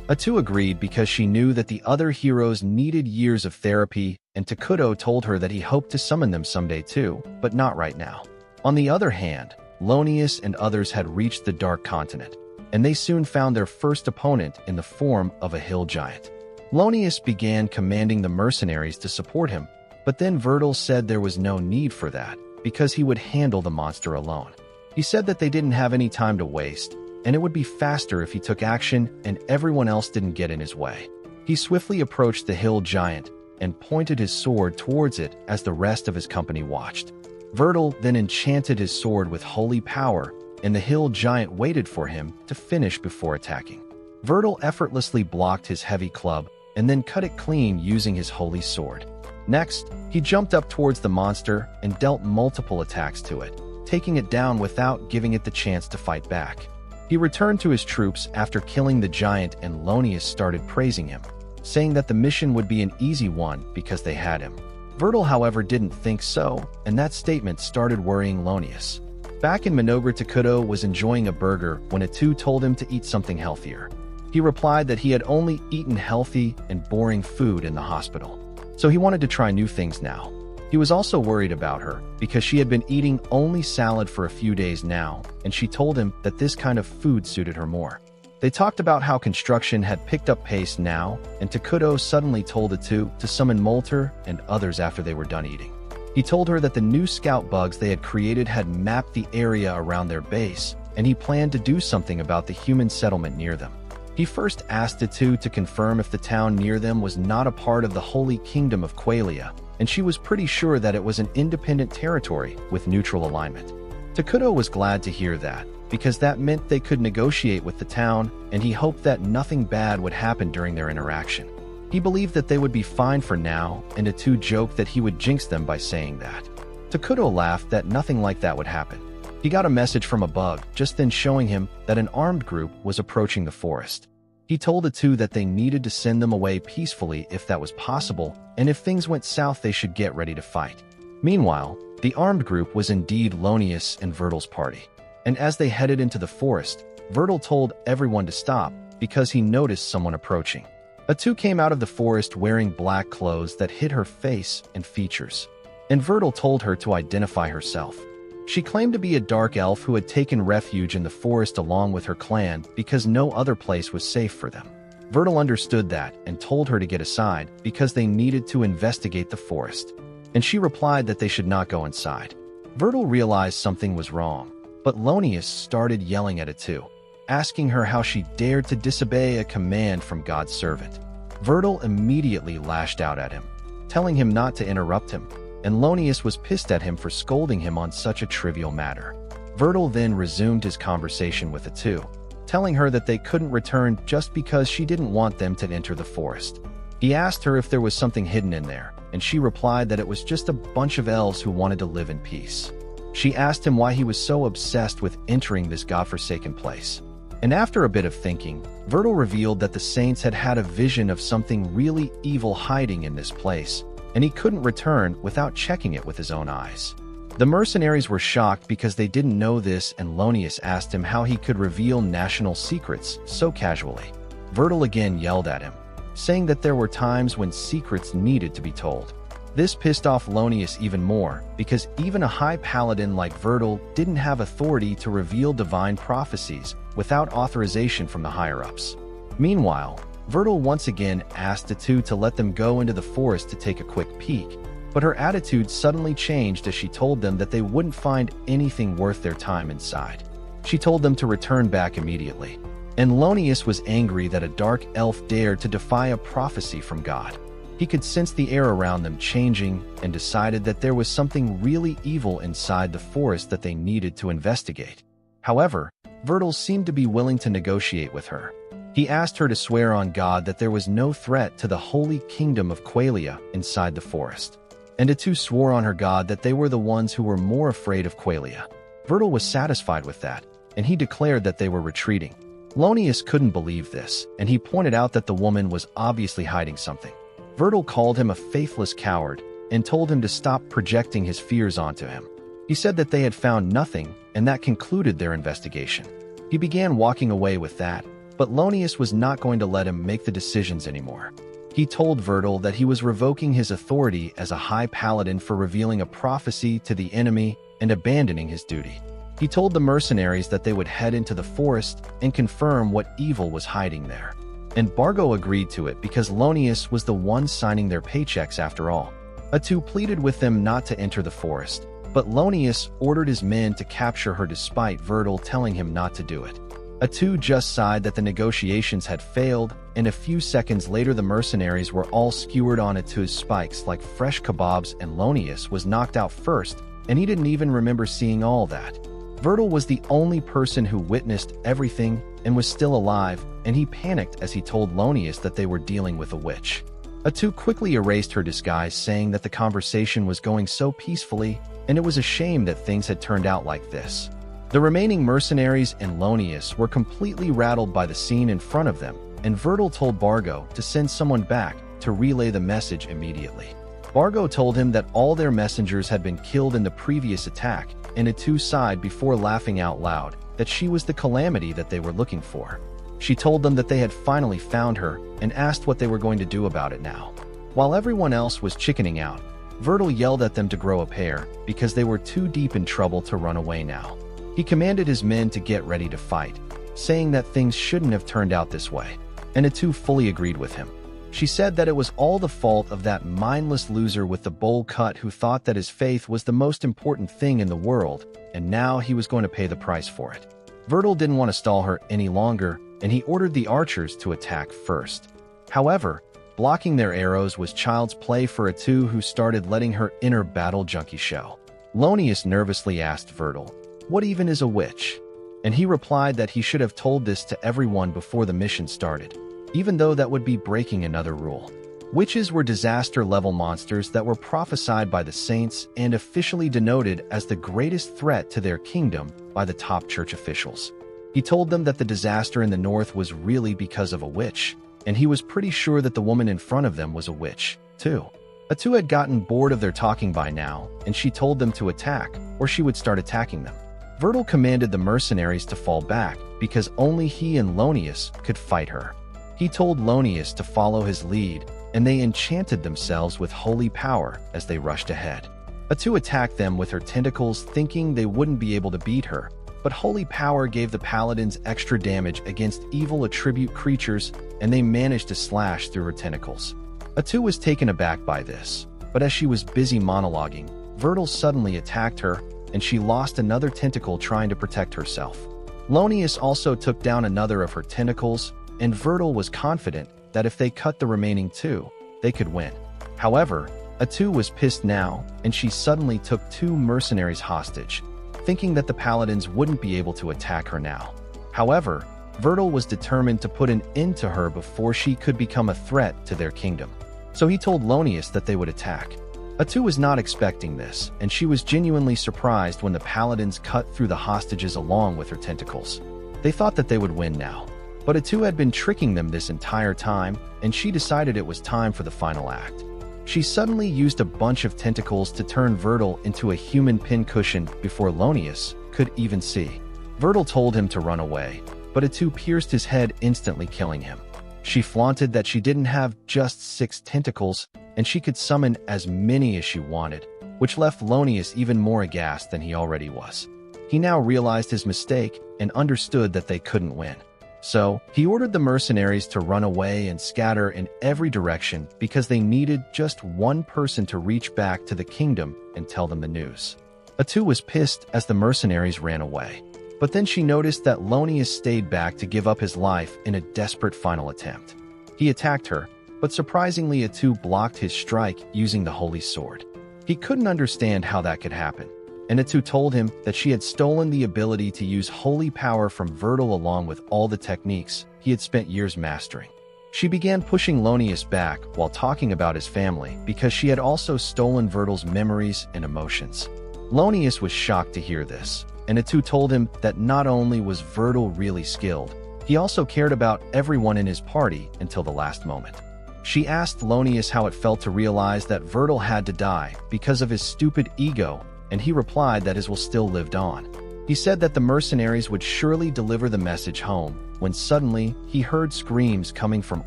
Atu agreed because she knew that the other heroes needed years of therapy, and Takuto told her that he hoped to summon them someday too, but not right now. On the other hand, Lonius and others had reached the Dark Continent, and they soon found their first opponent in the form of a hill giant. Lonius began commanding the mercenaries to support him, but then Virgil said there was no need for that, because he would handle the monster alone. He said that they didn't have any time to waste, and it would be faster if he took action and everyone else didn't get in his way. He swiftly approached the hill giant and pointed his sword towards it as the rest of his company watched. Virgil then enchanted his sword with holy power, and the hill giant waited for him to finish before attacking. Virgil effortlessly blocked his heavy club and then cut it clean using his holy sword. Next, he jumped up towards the monster and dealt multiple attacks to it, taking it down without giving it the chance to fight back. He returned to his troops after killing the giant, and Lonius started praising him, saying that the mission would be an easy one because they had him. Virgil, however, didn't think so, and that statement started worrying Lonius. Back in Minogra, Takuto was enjoying a burger when Atu told him to eat something healthier. He replied that he had only eaten healthy and boring food in the hospital, so he wanted to try new things now. He was also worried about her because she had been eating only salad for a few days now, and she told him that this kind of food suited her more. They talked about how construction had picked up pace now, and Takuto suddenly told Atu to summon Molter and others after they were done eating. He told her that the new scout bugs they had created had mapped the area around their base, and he planned to do something about the human settlement near them. He first asked Atu to confirm if the town near them was not a part of the Holy Kingdom of Qualia, and she was pretty sure that it was an independent territory with neutral alignment. Takuto was glad to hear that, because that meant they could negotiate with the town, and he hoped that nothing bad would happen during their interaction. He believed that they would be fine for now, and Atu joked that he would jinx them by saying that. Takuto laughed that nothing like that would happen. He got a message from a bug, just then showing him that an armed group was approaching the forest. He told Atu that they needed to send them away peacefully if that was possible, and if things went south they should get ready to fight. Meanwhile, the armed group was indeed Lonius and Vertil's party. And as they headed into the forest, Vertil told everyone to stop because he noticed someone approaching. Atu came out of the forest wearing black clothes that hid her face and features, and Vertil told her to identify herself. She claimed to be a dark elf who had taken refuge in the forest along with her clan because no other place was safe for them. Vertil understood that and told her to get aside because they needed to investigate the forest, and she replied that they should not go inside. Vertil realized something was wrong, but Lonius started yelling at Atu, asking her how she dared to disobey a command from God's servant. Vertil immediately lashed out at him, telling him not to interrupt him, and Lonius was pissed at him for scolding him on such a trivial matter. Vertil then resumed his conversation with Atu, telling her that they couldn't return just because she didn't want them to enter the forest. He asked her if there was something hidden in there, and she replied that it was just a bunch of elves who wanted to live in peace. She asked him why he was so obsessed with entering this godforsaken place. And after a bit of thinking, Vertil revealed that the saints had had a vision of something really evil hiding in this place, and he couldn't return without checking it with his own eyes. The mercenaries were shocked because they didn't know this, and Lonius asked him how he could reveal national secrets so casually. Vertil again yelled at him, saying that there were times when secrets needed to be told. This pissed off Lonius even more, because even a high paladin like Vertil didn't have authority to reveal divine prophecies without authorization from the higher-ups. Meanwhile, Vertil once again asked Atu to let them go into the forest to take a quick peek, but her attitude suddenly changed as she told them that they wouldn't find anything worth their time inside. She told them to return back immediately, and Lonius was angry that a dark elf dared to defy a prophecy from God. He could sense the air around them changing and decided that there was something really evil inside the forest that they needed to investigate. However, Vertil seemed to be willing to negotiate with her. He asked her to swear on God that there was no threat to the holy kingdom of Qualia inside the forest. And Atu swore on her God that they were the ones who were more afraid of Qualia. Vertil was satisfied with that, and he declared that they were retreating. Lonius couldn't believe this, and he pointed out that the woman was obviously hiding something. Vertil called him a faithless coward and told him to stop projecting his fears onto him. He said that they had found nothing, and that concluded their investigation. He began walking away with that, but Lonius was not going to let him make the decisions anymore. He told Vertil that he was revoking his authority as a high paladin for revealing a prophecy to the enemy and abandoning his duty. He told the mercenaries that they would head into the forest and confirm what evil was hiding there. And Bargo agreed to it because Lonius was the one signing their paychecks after all. Atu pleaded with them not to enter the forest, but Lonius ordered his men to capture her despite Vertil telling him not to do it. Atu just sighed that the negotiations had failed, and a few seconds later the mercenaries were all skewered on Atu's spikes like fresh kebabs, and Lonius was knocked out first, and he didn't even remember seeing all that. Vertil was the only person who witnessed everything and was still alive, and he panicked as he told Lonius that they were dealing with a witch. Atu quickly erased her disguise, saying that the conversation was going so peacefully, and it was a shame that things had turned out like this. The remaining mercenaries and Lonius were completely rattled by the scene in front of them, and Vertil told Bargo to send someone back to relay the message immediately. Bargo told him that all their messengers had been killed in the previous attack, and Atu sighed before laughing out loud that she was the calamity that they were looking for. She told them that they had finally found her and asked what they were going to do about it now. While everyone else was chickening out, Vertil yelled at them to grow a pair because they were too deep in trouble to run away now. He commanded his men to get ready to fight, saying that things shouldn't have turned out this way, and Atu fully agreed with him. She said that it was all the fault of that mindless loser with the bowl cut who thought that his faith was the most important thing in the world, and now he was going to pay the price for it. Vertil didn't want to stall her any longer, and he ordered the archers to attack first. However, blocking their arrows was child's play for Atu, who started letting her inner battle junkie show. Lonius nervously asked Vertil, "What even is a witch?" And he replied that he should have told this to everyone before the mission started. even though that would be breaking another rule. Witches were disaster-level monsters that were prophesied by the saints and officially denoted as the greatest threat to their kingdom by the top church officials. He told them that the disaster in the north was really because of a witch, and he was pretty sure that the woman in front of them was a witch, too. Atu had gotten bored of their talking by now, and she told them to attack, or she would start attacking them. Virgil commanded the mercenaries to fall back because only he and Lonius could fight her. He told Lonius to follow his lead, and they enchanted themselves with holy power as they rushed ahead. Atu attacked them with her tentacles, thinking they wouldn't be able to beat her, but holy power gave the paladins extra damage against evil attribute creatures, and they managed to slash through her tentacles. Atu was taken aback by this, but as she was busy monologuing, Virgil suddenly attacked her, and she lost another tentacle trying to protect herself. Lonius also took down another of her tentacles, and Virgil was confident that if they cut the remaining two, they could win. However, Atu was pissed now, and she suddenly took 2 mercenaries hostage, thinking that the paladins wouldn't be able to attack her now. However, Virgil was determined to put an end to her before she could become a threat to their kingdom. So he told Lonius that they would attack. Atu was not expecting this, and she was genuinely surprised when the paladins cut through the hostages along with her tentacles. They thought that they would win now. But Atu had been tricking them this entire time, and she decided it was time for the final act. She suddenly used a bunch of tentacles to turn Virgil into a human pincushion before Lonius could even see. Virgil told him to run away, but Atu pierced his head, instantly killing him. She flaunted that she didn't have just 6 tentacles, and she could summon as many as she wanted, which left Lonius even more aghast than he already was. He now realized his mistake and understood that they couldn't win. So, he ordered the mercenaries to run away and scatter in every direction because they needed just one person to reach back to the kingdom and tell them the news. Atu was pissed as the mercenaries ran away, but then she noticed that Lonius stayed back to give up his life in a desperate final attempt. He attacked her, but surprisingly Atu blocked his strike using the holy sword. He couldn't understand how that could happen, and Atu told him that she had stolen the ability to use holy power from Virgil along with all the techniques he had spent years mastering. She began pushing Lonius back while talking about his family because she had also stolen Virgil's memories and emotions. Lonius was shocked to hear this, and Atu told him that not only was Virgil really skilled, he also cared about everyone in his party until the last moment. She asked Lonius how it felt to realize that Virgil had to die because of his stupid ego, and he replied that his will still lived on. He said that the mercenaries would surely deliver the message home, when suddenly he heard screams coming from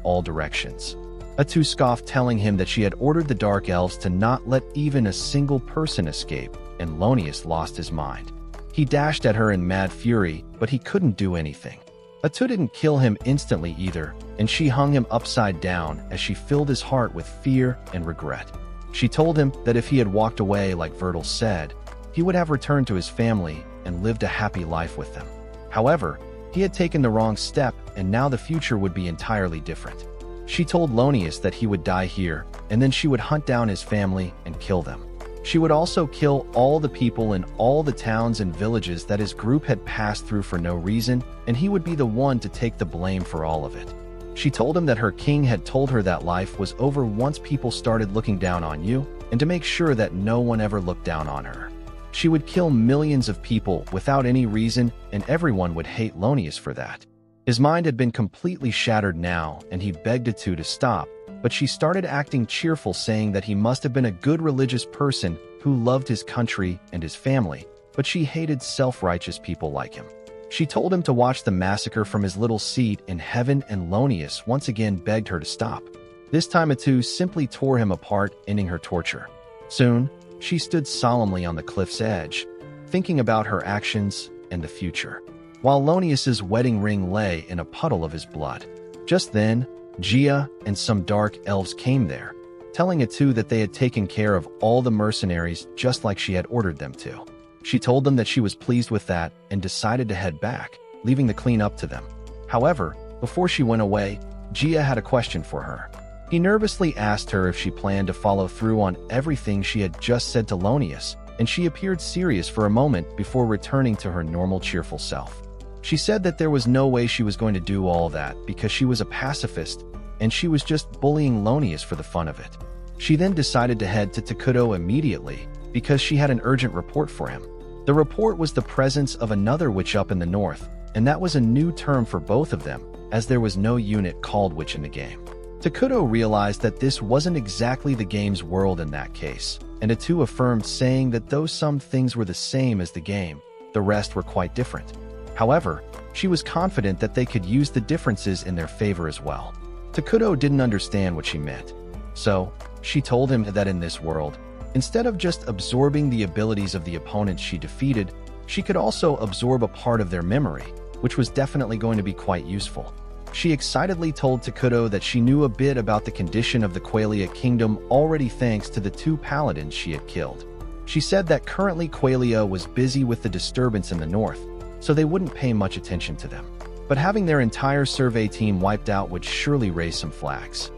all directions. Atu scoffed, telling him that she had ordered the Dark Elves to not let even a single person escape, and Lonius lost his mind. He dashed at her in mad fury, but he couldn't do anything. Atu didn't kill him instantly either, and she hung him upside down as she filled his heart with fear and regret. She told him that if he had walked away like Virgil said, he would have returned to his family and lived a happy life with them. However, he had taken the wrong step, and now the future would be entirely different. She told Lonius that he would die here, and then she would hunt down his family and kill them. She would also kill all the people in all the towns and villages that his group had passed through for no reason, and he would be the one to take the blame for all of it. She told him that her king had told her that life was over once people started looking down on you, and to make sure that no one ever looked down on her. She would kill millions of people without any reason, and everyone would hate Lonius for that. His mind had been completely shattered now, and he begged Atu to stop, but she started acting cheerful, saying that he must have been a good religious person who loved his country and his family, but she hated self-righteous people like him. She told him to watch the massacre from his little seat in heaven, and Lonius once again begged her to stop. This time Atu simply tore him apart, ending her torture. Soon, she stood solemnly on the cliff's edge, thinking about her actions and the future, while Lonius's wedding ring lay in a puddle of his blood. Just then, Gia and some dark elves came there, telling Atu that they had taken care of all the mercenaries just like she had ordered them to. She told them that she was pleased with that and decided to head back, leaving the cleanup to them. However, before she went away, Gia had a question for her. He nervously asked her if she planned to follow through on everything she had just said to Lonius, and she appeared serious for a moment before returning to her normal cheerful self. She said that there was no way she was going to do all that because she was a pacifist and she was just bullying Lonius for the fun of it. She then decided to head to Takuto immediately because she had an urgent report for him. The report was the presence of another witch up in the north, and that was a new term for both of them, as there was no unit called witch in the game. Takuto realized that this wasn't exactly the game's world in that case, and the two affirmed, saying that though some things were the same as the game, the rest were quite different. However, she was confident that they could use the differences in their favor as well. Takuto didn't understand what she meant, so she told him that in this world, instead of just absorbing the abilities of the opponents she defeated, she could also absorb a part of their memory, which was definitely going to be quite useful. She excitedly told Takuto that she knew a bit about the condition of the Qualia kingdom already thanks to the 2 paladins she had killed. She said that currently Qualia was busy with the disturbance in the north, so they wouldn't pay much attention to them. But having their entire survey team wiped out would surely raise some flags.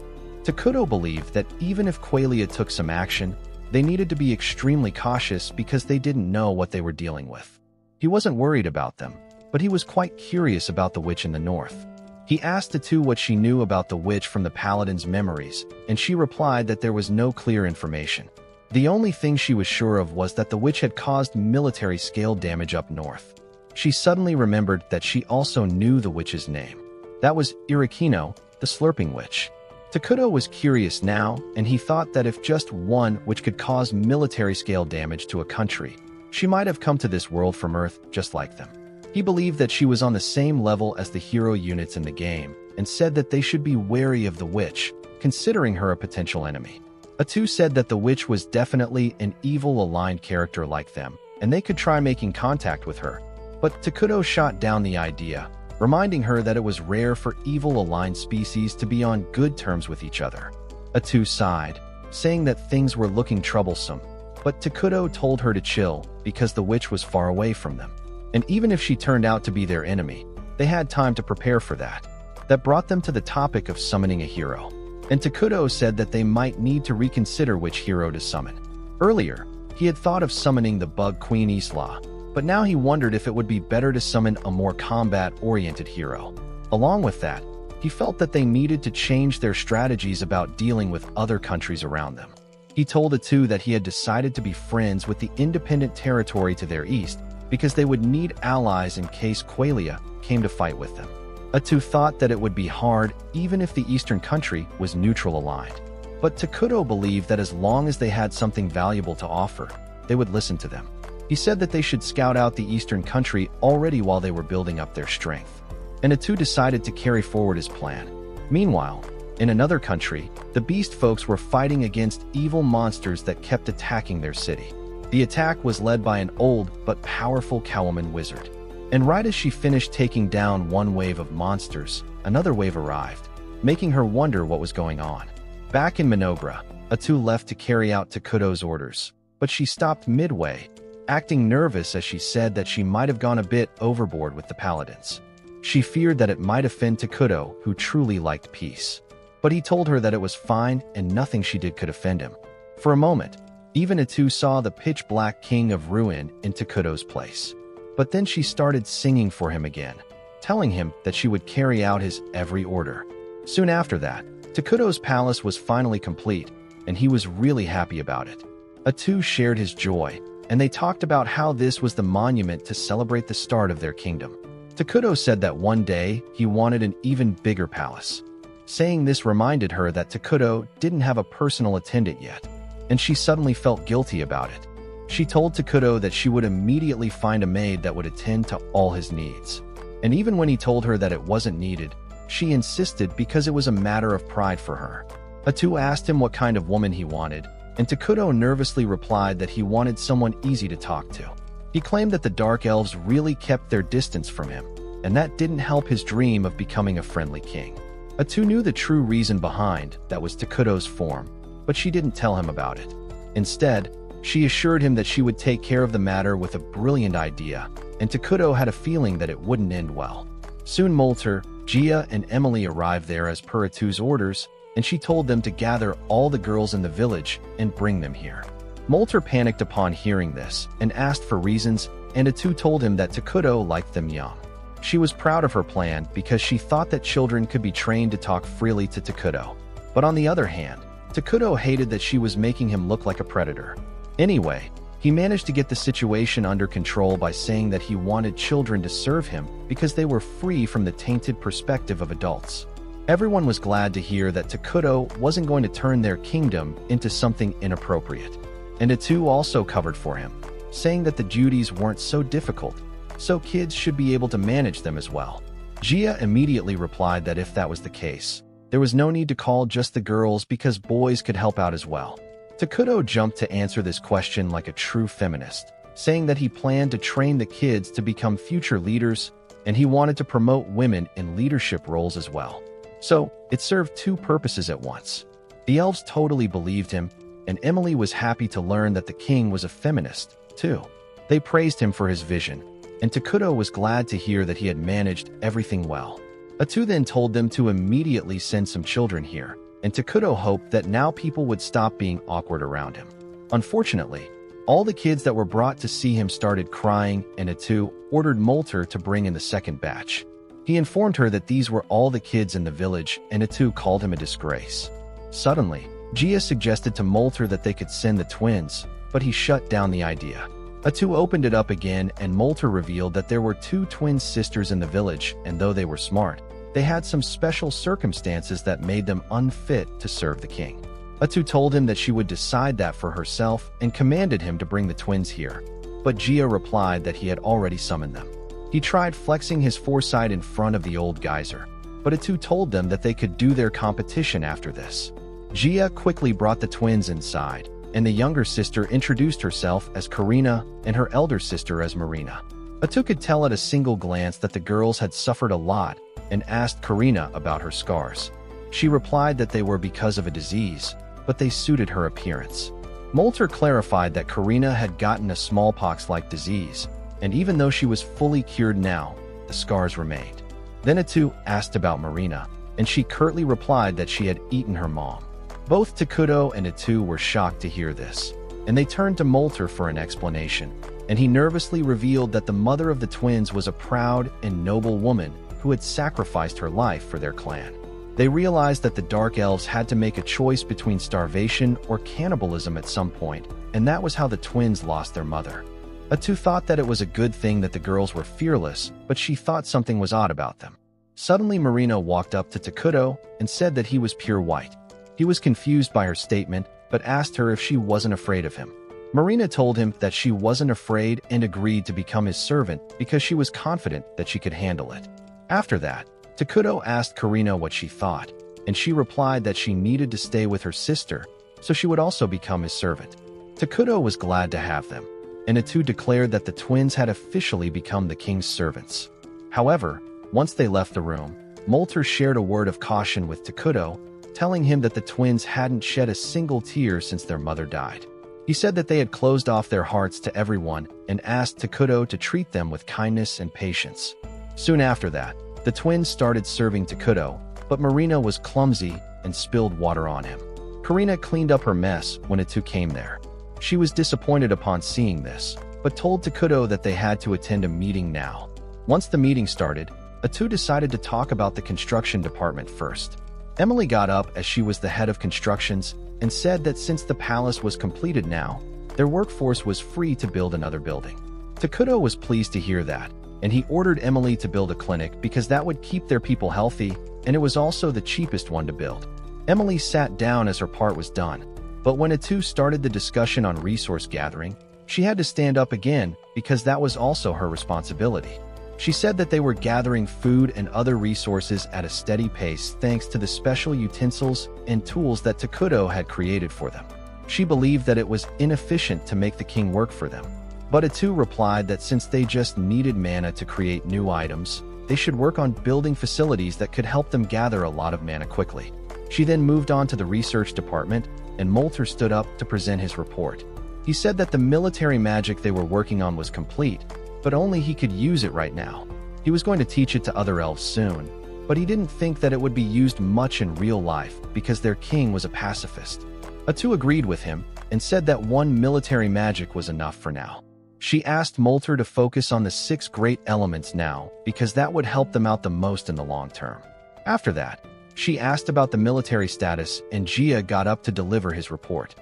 Takuto believed that even if Qualia took some action, they needed to be extremely cautious because they didn't know what they were dealing with. He wasn't worried about them, but he was quite curious about the witch in the north. He asked the 2 what she knew about the witch from the paladin's memories, and she replied that there was no clear information. The only thing she was sure of was that the witch had caused military-scale damage up north. She suddenly remembered that she also knew the witch's name. That was Irikino, the Slurping Witch. Takuto was curious now, and he thought that if just one witch could cause military-scale damage to a country, she might have come to this world from Earth just like them. He believed that she was on the same level as the hero units in the game, and said that they should be wary of the witch, considering her a potential enemy. A2 said that the witch was definitely an evil-aligned character like them, and they could try making contact with her. But Takuto shot down the idea, reminding her that it was rare for evil-aligned species to be on good terms with each other. A2 sighed, saying that things were looking troublesome, but Takuto told her to chill because the witch was far away from them. And even if she turned out to be their enemy, they had time to prepare for that. That brought them to the topic of summoning a hero. And Takuto said that they might need to reconsider which hero to summon. Earlier, he had thought of summoning the Bug Queen Isla, but now he wondered if it would be better to summon a more combat-oriented hero. Along with that, he felt that they needed to change their strategies about dealing with other countries around them. He told A2 that he had decided to be friends with the independent territory to their east because they would need allies in case Qualia came to fight with them. A2 thought that it would be hard even if the eastern country was neutral aligned. But Takuto believed that as long as they had something valuable to offer, they would listen to them. He said that they should scout out the eastern country already while they were building up their strength. And A2 decided to carry forward his plan. Meanwhile, in another country, the beast folks were fighting against evil monsters that kept attacking their city. The attack was led by an old but powerful cowwoman wizard. And right as she finished taking down one wave of monsters, another wave arrived, making her wonder what was going on. Back in Minogra, A2 left to carry out Takuto's orders, but she stopped midway, acting nervous as she said that she might have gone a bit overboard with the paladins. She feared that it might offend Takuto, who truly liked peace. But he told her that it was fine and nothing she did could offend him. For a moment, even A2 saw the pitch-black king of ruin in Takuto's place. But then she started singing for him again, telling him that she would carry out his every order. Soon after that, Takuto's palace was finally complete, and he was really happy about it. A2 shared his joy, and they talked about how this was the monument to celebrate the start of their kingdom. Takuto said that one day he wanted an even bigger palace. Saying this reminded her that Takuto didn't have a personal attendant yet, and she suddenly felt guilty about it. She told Takuto that she would immediately find a maid that would attend to all his needs. And even when he told her that it wasn't needed, she insisted because it was a matter of pride for her. A2 asked him what kind of woman he wanted, and Takuto nervously replied that he wanted someone easy to talk to. He claimed that the Dark Elves really kept their distance from him, and that didn't help his dream of becoming a friendly king. A2 knew the true reason behind that was Takuto's form, but she didn't tell him about it. Instead, she assured him that she would take care of the matter with a brilliant idea, and Takuto had a feeling that it wouldn't end well. Soon Molter, Gia, and Emily arrived there as per A2's orders, and she told them to gather all the girls in the village and bring them here. Molter panicked upon hearing this and asked for reasons, and A2 told him that Takuto liked them young. She was proud of her plan because she thought that children could be trained to talk freely to Takuto. But on the other hand, Takuto hated that she was making him look like a predator. Anyway, he managed to get the situation under control by saying that he wanted children to serve him because they were free from the tainted perspective of adults. Everyone was glad to hear that Takuto wasn't going to turn their kingdom into something inappropriate. And Atu also covered for him, saying that the duties weren't so difficult, so kids should be able to manage them as well. Gia immediately replied that if that was the case, there was no need to call just the girls because boys could help out as well. Takuto jumped to answer this question like a true feminist, saying that he planned to train the kids to become future leaders and he wanted to promote women in leadership roles as well. So, it served two purposes at once. The elves totally believed him, and Emily was happy to learn that the king was a feminist, too. They praised him for his vision, and Takuto was glad to hear that he had managed everything well. Atu then told them to immediately send some children here, and Takuto hoped that now people would stop being awkward around him. Unfortunately, all the kids that were brought to see him started crying, and Atu ordered Molter to bring in the second batch. He informed her that these were all the kids in the village, and Atu called him a disgrace. Suddenly, Gia suggested to Molter that they could send the twins, but he shut down the idea. Atu opened it up again, and Molter revealed that there were two twin sisters in the village, and though they were smart, they had some special circumstances that made them unfit to serve the king. Atu told him that she would decide that for herself and commanded him to bring the twins here, but Gia replied that he had already summoned them. He tried flexing his foresight in front of the old geyser, but Atu told them that they could do their competition after this. Gia quickly brought the twins inside, and the younger sister introduced herself as Karina and her elder sister as Marina. Atu could tell at a single glance that the girls had suffered a lot and asked Karina about her scars. She replied that they were because of a disease, but they suited her appearance. Molter clarified that Karina had gotten a smallpox-like disease, and even though she was fully cured now, the scars remained. Then Atu asked about Marina, and she curtly replied that she had eaten her mom. Both Takuto and Atu were shocked to hear this, and they turned to Molter for an explanation, and he nervously revealed that the mother of the twins was a proud and noble woman who had sacrificed her life for their clan. They realized that the Dark Elves had to make a choice between starvation or cannibalism at some point, and that was how the twins lost their mother. Atu thought that it was a good thing that the girls were fearless, but she thought something was odd about them. Suddenly Marina walked up to Takuto and said that he was pure white. He was confused by her statement, but asked her if she wasn't afraid of him. Marina told him that she wasn't afraid and agreed to become his servant because she was confident that she could handle it. After that, Takuto asked Karina what she thought, and she replied that she needed to stay with her sister, so she would also become his servant. Takuto was glad to have them, and Atu declared that the twins had officially become the king's servants. However, once they left the room, Molter shared a word of caution with Takuto, telling him that the twins hadn't shed a single tear since their mother died. He said that they had closed off their hearts to everyone and asked Takuto to treat them with kindness and patience. Soon after that, the twins started serving Takuto, but Marina was clumsy and spilled water on him. Karina cleaned up her mess when Atu came there. She was disappointed upon seeing this, but told Takuto that they had to attend a meeting now. Once the meeting started, Atu decided to talk about the construction department first. Emily got up as she was the head of constructions and said that since the palace was completed now, their workforce was free to build another building. Takuto was pleased to hear that, and he ordered Emily to build a clinic because that would keep their people healthy, and it was also the cheapest one to build. Emily sat down as her part was done, but when Atu started the discussion on resource gathering, she had to stand up again because that was also her responsibility. She said that they were gathering food and other resources at a steady pace thanks to the special utensils and tools that Takuto had created for them. She believed that it was inefficient to make the king work for them. But Atu replied that since they just needed mana to create new items, they should work on building facilities that could help them gather a lot of mana quickly. She then moved on to the research department, and Molter stood up to present his report. He said that the military magic they were working on was complete, but only he could use it right now. He was going to teach it to other elves soon, but he didn't think that it would be used much in real life because their king was a pacifist. Atu agreed with him and said that one military magic was enough for now. She asked Molter to focus on the 6 great elements now because that would help them out the most in the long term. After that, she asked about the military status and Gia got up to deliver his report.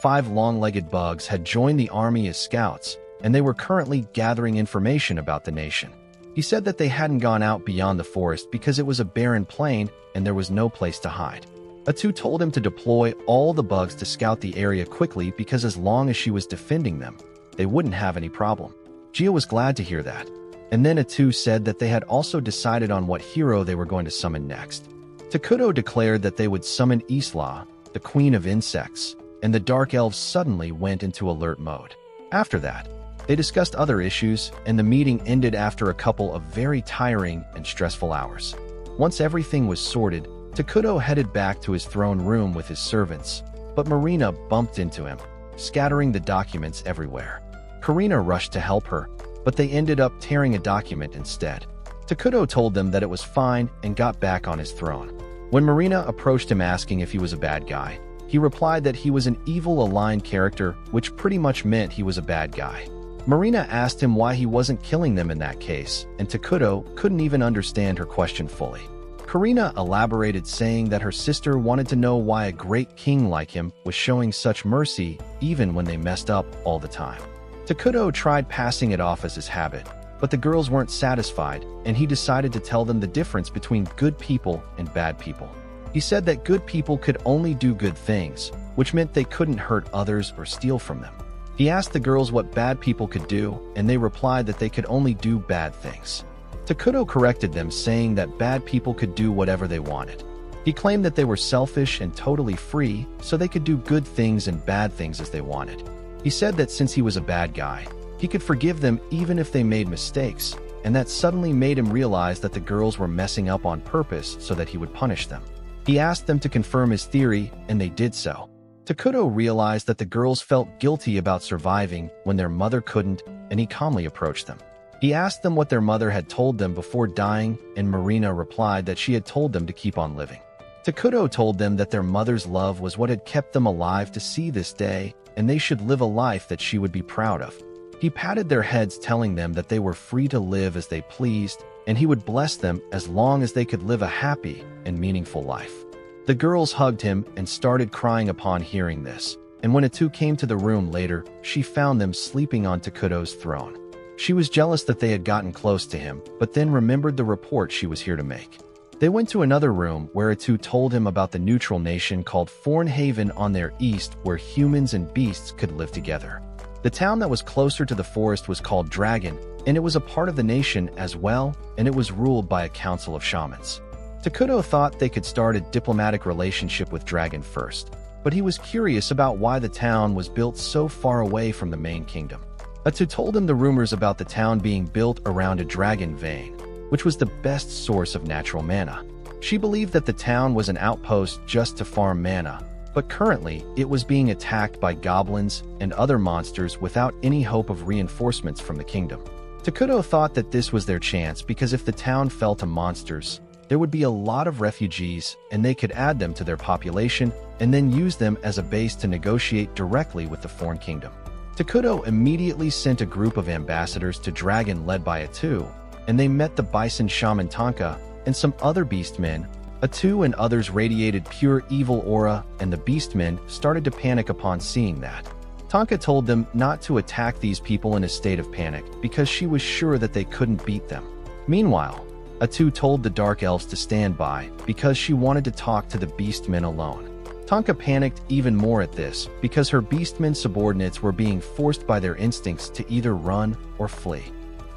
5 long-legged bugs had joined the army as scouts, and they were currently gathering information about the nation. He said that they hadn't gone out beyond the forest because it was a barren plain and there was no place to hide. Atu told him to deploy all the bugs to scout the area quickly because as long as she was defending them, they wouldn't have any problem. Gia was glad to hear that. And then Atu said that they had also decided on what hero they were going to summon next. Takuto declared that they would summon Isla, the queen of insects, and the dark elves suddenly went into alert mode. After that, they discussed other issues, and the meeting ended after a couple of very tiring and stressful hours. Once everything was sorted, Takuto headed back to his throne room with his servants, but Marina bumped into him, scattering the documents everywhere. Karina rushed to help her, but they ended up tearing a document instead. Takuto told them that it was fine and got back on his throne. When Marina approached him asking if he was a bad guy, he replied that he was an evil aligned character, which pretty much meant he was a bad guy. Marina asked him why he wasn't killing them in that case, and Takuto couldn't even understand her question fully. Karina elaborated saying that her sister wanted to know why a great king like him was showing such mercy even when they messed up all the time. Takuto tried passing it off as his habit, but the girls weren't satisfied, and he decided to tell them the difference between good people and bad people. He said that good people could only do good things, which meant they couldn't hurt others or steal from them. He asked the girls what bad people could do, and they replied that they could only do bad things. Takuto corrected them, saying that bad people could do whatever they wanted. He claimed that they were selfish and totally free, so they could do good things and bad things as they wanted. He said that since he was a bad guy, he could forgive them even if they made mistakes, and that suddenly made him realize that the girls were messing up on purpose so that he would punish them. He asked them to confirm his theory, and they did so. Takuto realized that the girls felt guilty about surviving when their mother couldn't, and he calmly approached them. He asked them what their mother had told them before dying, and Marina replied that she had told them to keep on living. Takuto told them that their mother's love was what had kept them alive to see this day, and they should live a life that she would be proud of. He patted their heads, telling them that they were free to live as they pleased, and he would bless them as long as they could live a happy and meaningful life. The girls hugged him and started crying upon hearing this, and when Atu came to the room later, she found them sleeping on Takuto's throne. She was jealous that they had gotten close to him, but then remembered the report she was here to make. They went to another room where Atu told him about the neutral nation called Fornhaven on their east where humans and beasts could live together. The town that was closer to the forest was called Dragon, and it was a part of the nation as well, and it was ruled by a council of shamans. Takuto thought they could start a diplomatic relationship with Dragon first, but he was curious about why the town was built so far away from the main kingdom. Atu told him the rumors about the town being built around a dragon vein, which was the best source of natural mana. She believed that the town was an outpost just to farm mana, but currently it was being attacked by goblins and other monsters without any hope of reinforcements from the kingdom. Takuto thought that this was their chance because if the town fell to monsters, there would be a lot of refugees and they could add them to their population and then use them as a base to negotiate directly with the foreign kingdom. Takuto immediately sent a group of ambassadors to Dragon led by Atu, and they met the bison shaman Tonka and some other beastmen. Atu and others radiated pure evil aura, and the beastmen started to panic upon seeing that. Tonka told them not to attack these people in a state of panic because she was sure that they couldn't beat them. Meanwhile, Atu told the Dark Elves to stand by because she wanted to talk to the beastmen alone. Tonka panicked even more at this because her beastmen subordinates were being forced by their instincts to either run or flee.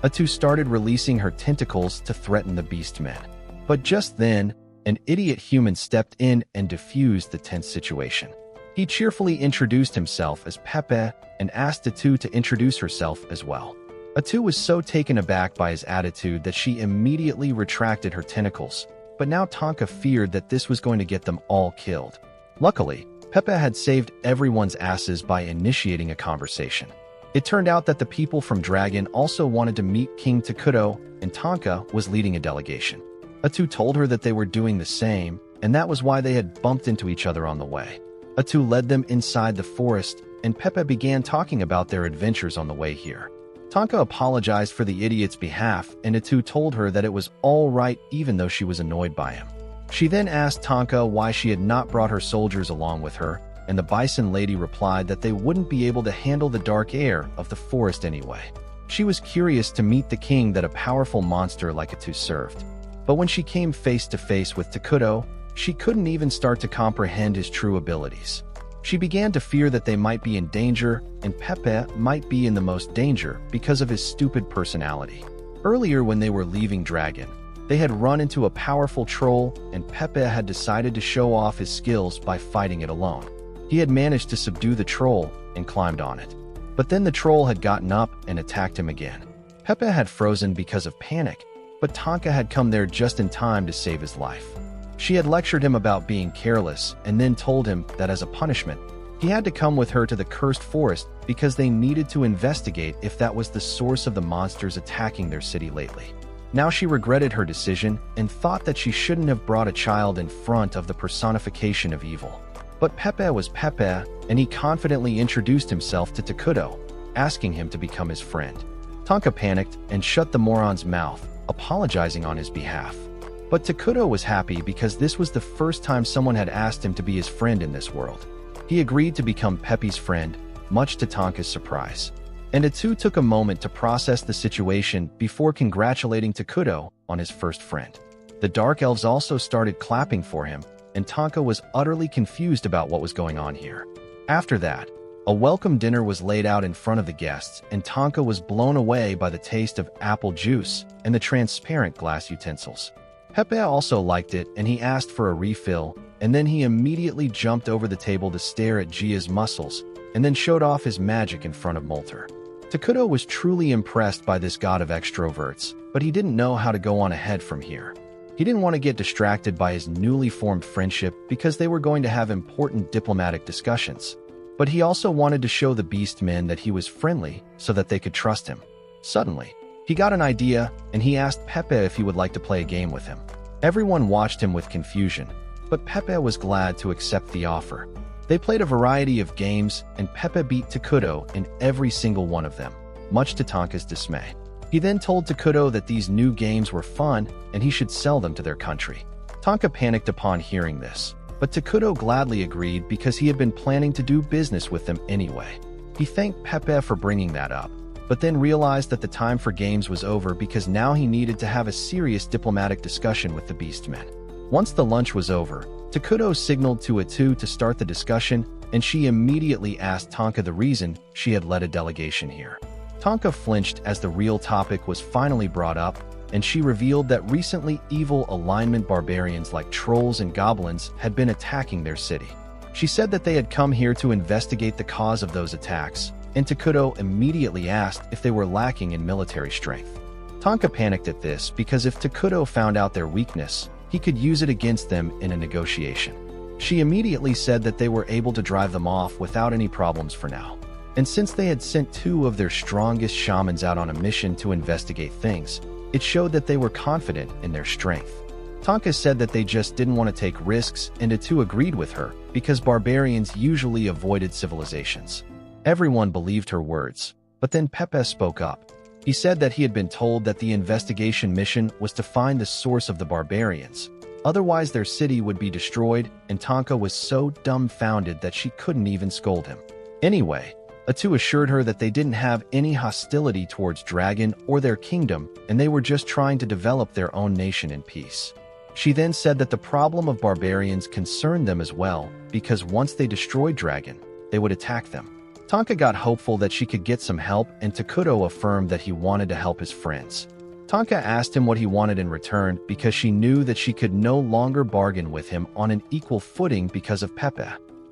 Atu started releasing her tentacles to threaten the beastmen. But just then, an idiot human stepped in and diffused the tense situation. He cheerfully introduced himself as Pepe and asked Atu to introduce herself as well. Atu was so taken aback by his attitude that she immediately retracted her tentacles, but now Tonka feared that this was going to get them all killed. Luckily, Pepe had saved everyone's asses by initiating a conversation. It turned out that the people from Dragon also wanted to meet King Takuto, and Tonka was leading a delegation. Atu told her that they were doing the same, and that was why they had bumped into each other on the way. Atu led them inside the forest, and Pepe began talking about their adventures on the way here. Tonka apologized for the idiot's behalf, and Atu told her that it was all right even though she was annoyed by him. She then asked Tonka why she had not brought her soldiers along with her, and the bison lady replied that they wouldn't be able to handle the dark air of the forest anyway. She was curious to meet the king that a powerful monster like Atu served. But when she came face to face with Takuto, she couldn't even start to comprehend his true abilities. She began to fear that they might be in danger, and Pepe might be in the most danger because of his stupid personality. Earlier when they were leaving Dragon, they had run into a powerful troll, and Pepe had decided to show off his skills by fighting it alone. He had managed to subdue the troll and climbed on it. But then the troll had gotten up and attacked him again. Pepe had frozen because of panic, but Tonka had come there just in time to save his life. She had lectured him about being careless and then told him that as a punishment, he had to come with her to the cursed forest because they needed to investigate if that was the source of the monsters attacking their city lately. Now she regretted her decision and thought that she shouldn't have brought a child in front of the personification of evil. But Pepe was Pepe, and he confidently introduced himself to Takuto, asking him to become his friend. Tonka panicked and shut the moron's mouth, apologizing on his behalf. But Takuto was happy because this was the first time someone had asked him to be his friend in this world. He agreed to become Pepe's friend, much to Tonka's surprise. And Atu took a moment to process the situation before congratulating Takuto on his first friend. The Dark Elves also started clapping for him, and Tonka was utterly confused about what was going on here. After that, a welcome dinner was laid out in front of the guests, and Tonka was blown away by the taste of apple juice and the transparent glass utensils. Pepe also liked it, and he asked for a refill, and then he immediately jumped over the table to stare at Gia's muscles, and then showed off his magic in front of Molter. Takuto was truly impressed by this god of extroverts, but he didn't know how to go on ahead from here. He didn't want to get distracted by his newly formed friendship because they were going to have important diplomatic discussions. But he also wanted to show the Beastmen that he was friendly so that they could trust him. Suddenly, he got an idea, and he asked Pepe if he would like to play a game with him. Everyone watched him with confusion, but Pepe was glad to accept the offer. They played a variety of games, and Pepe beat Takuto in every single one of them, much to Tonka's dismay. He then told Takuto that these new games were fun and he should sell them to their country. Tonka panicked upon hearing this, but Takuto gladly agreed because he had been planning to do business with them anyway. He thanked Pepe for bringing that up, but then realized that the time for games was over because now he needed to have a serious diplomatic discussion with the Beastmen. Once the lunch was over, Takuto signaled to Atu to start the discussion, and she immediately asked Tonka the reason she had led a delegation here. Tonka flinched as the real topic was finally brought up, and she revealed that recently evil alignment barbarians like trolls and goblins had been attacking their city. She said that they had come here to investigate the cause of those attacks, and Takuto immediately asked if they were lacking in military strength. Tonka panicked at this because if Takuto found out their weakness, he could use it against them in a negotiation. She immediately said that they were able to drive them off without any problems for now. And since they had sent 2 of their strongest shamans out on a mission to investigate things, it showed that they were confident in their strength. Tonka said that they just didn't want to take risks, and Atu agreed with her because barbarians usually avoided civilizations. Everyone believed her words, but then Pepe spoke up. He said that he had been told that the investigation mission was to find the source of the barbarians. Otherwise, their city would be destroyed, and Tonka was so dumbfounded that she couldn't even scold him. Anyway, Atu assured her that they didn't have any hostility towards Dragon or their kingdom, and they were just trying to develop their own nation in peace. She then said that the problem of barbarians concerned them as well, because once they destroyed Dragon, they would attack them. Tonka got hopeful that she could get some help, and Takuto affirmed that he wanted to help his friends. Tonka asked him what he wanted in return because she knew that she could no longer bargain with him on an equal footing because of Pepe.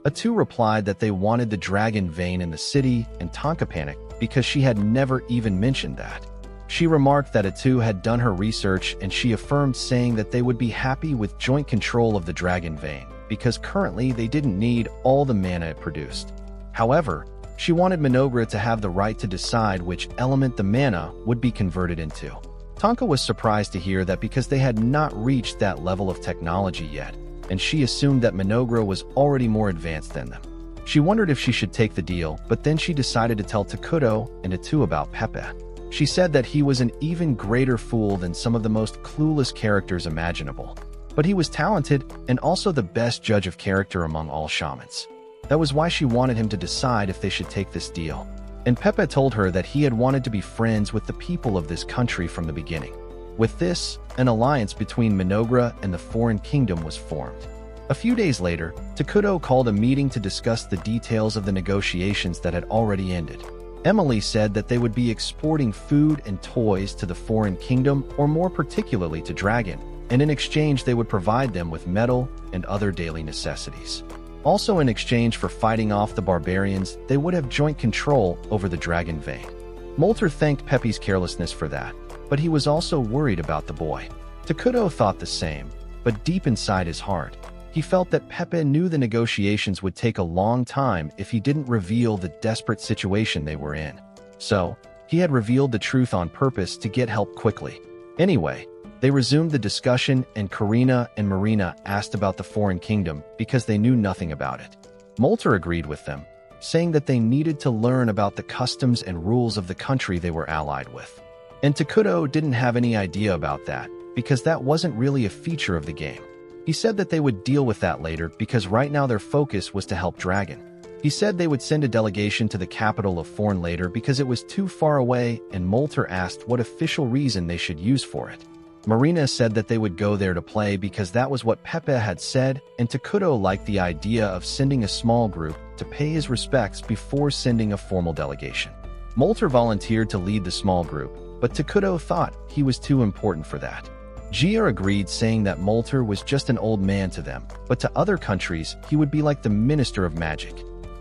Atu replied that they wanted the dragon vein in the city, and Tonka panicked because she had never even mentioned that. She remarked that Atu had done her research, and she affirmed saying that they would be happy with joint control of the dragon vein because currently they didn't need all the mana it produced. However, she wanted Minogra to have the right to decide which element the mana would be converted into. Tonka was surprised to hear that because they had not reached that level of technology yet, and she assumed that Minogra was already more advanced than them. She wondered if she should take the deal, but then she decided to tell Takuto and Atu about Pepe. She said that he was an even greater fool than some of the most clueless characters imaginable. But he was talented and also the best judge of character among all shamans. That was why she wanted him to decide if they should take this deal. And Pepe told her that he had wanted to be friends with the people of this country from the beginning. With this, an alliance between Minogra and the foreign kingdom was formed. A few days later, Takuto called a meeting to discuss the details of the negotiations that had already ended. Emily said that they would be exporting food and toys to the foreign kingdom, or more particularly to Dragon, and in exchange they would provide them with metal and other daily necessities. Also, in exchange for fighting off the barbarians, they would have joint control over the Dragon Vein. Molter thanked Pepe's carelessness for that, but he was also worried about the boy. Takuto thought the same, but deep inside his heart, he felt that Pepe knew the negotiations would take a long time if he didn't reveal the desperate situation they were in. So, he had revealed the truth on purpose to get help quickly. Anyway, they resumed the discussion and Karina and Marina asked about the foreign kingdom because they knew nothing about it. Molter agreed with them, saying that they needed to learn about the customs and rules of the country they were allied with. And Takuto didn't have any idea about that, because that wasn't really a feature of the game. He said that they would deal with that later because right now their focus was to help Dragon. He said they would send a delegation to the capital of Forn later because it was too far away, and Molter asked what official reason they should use for it. Marina said that they would go there to play because that was what Pepe had said, and Takuto liked the idea of sending a small group to pay his respects before sending a formal delegation. Molter volunteered to lead the small group, but Takuto thought he was too important for that. Gia agreed, saying that Molter was just an old man to them, but to other countries he would be like the Minister of Magic.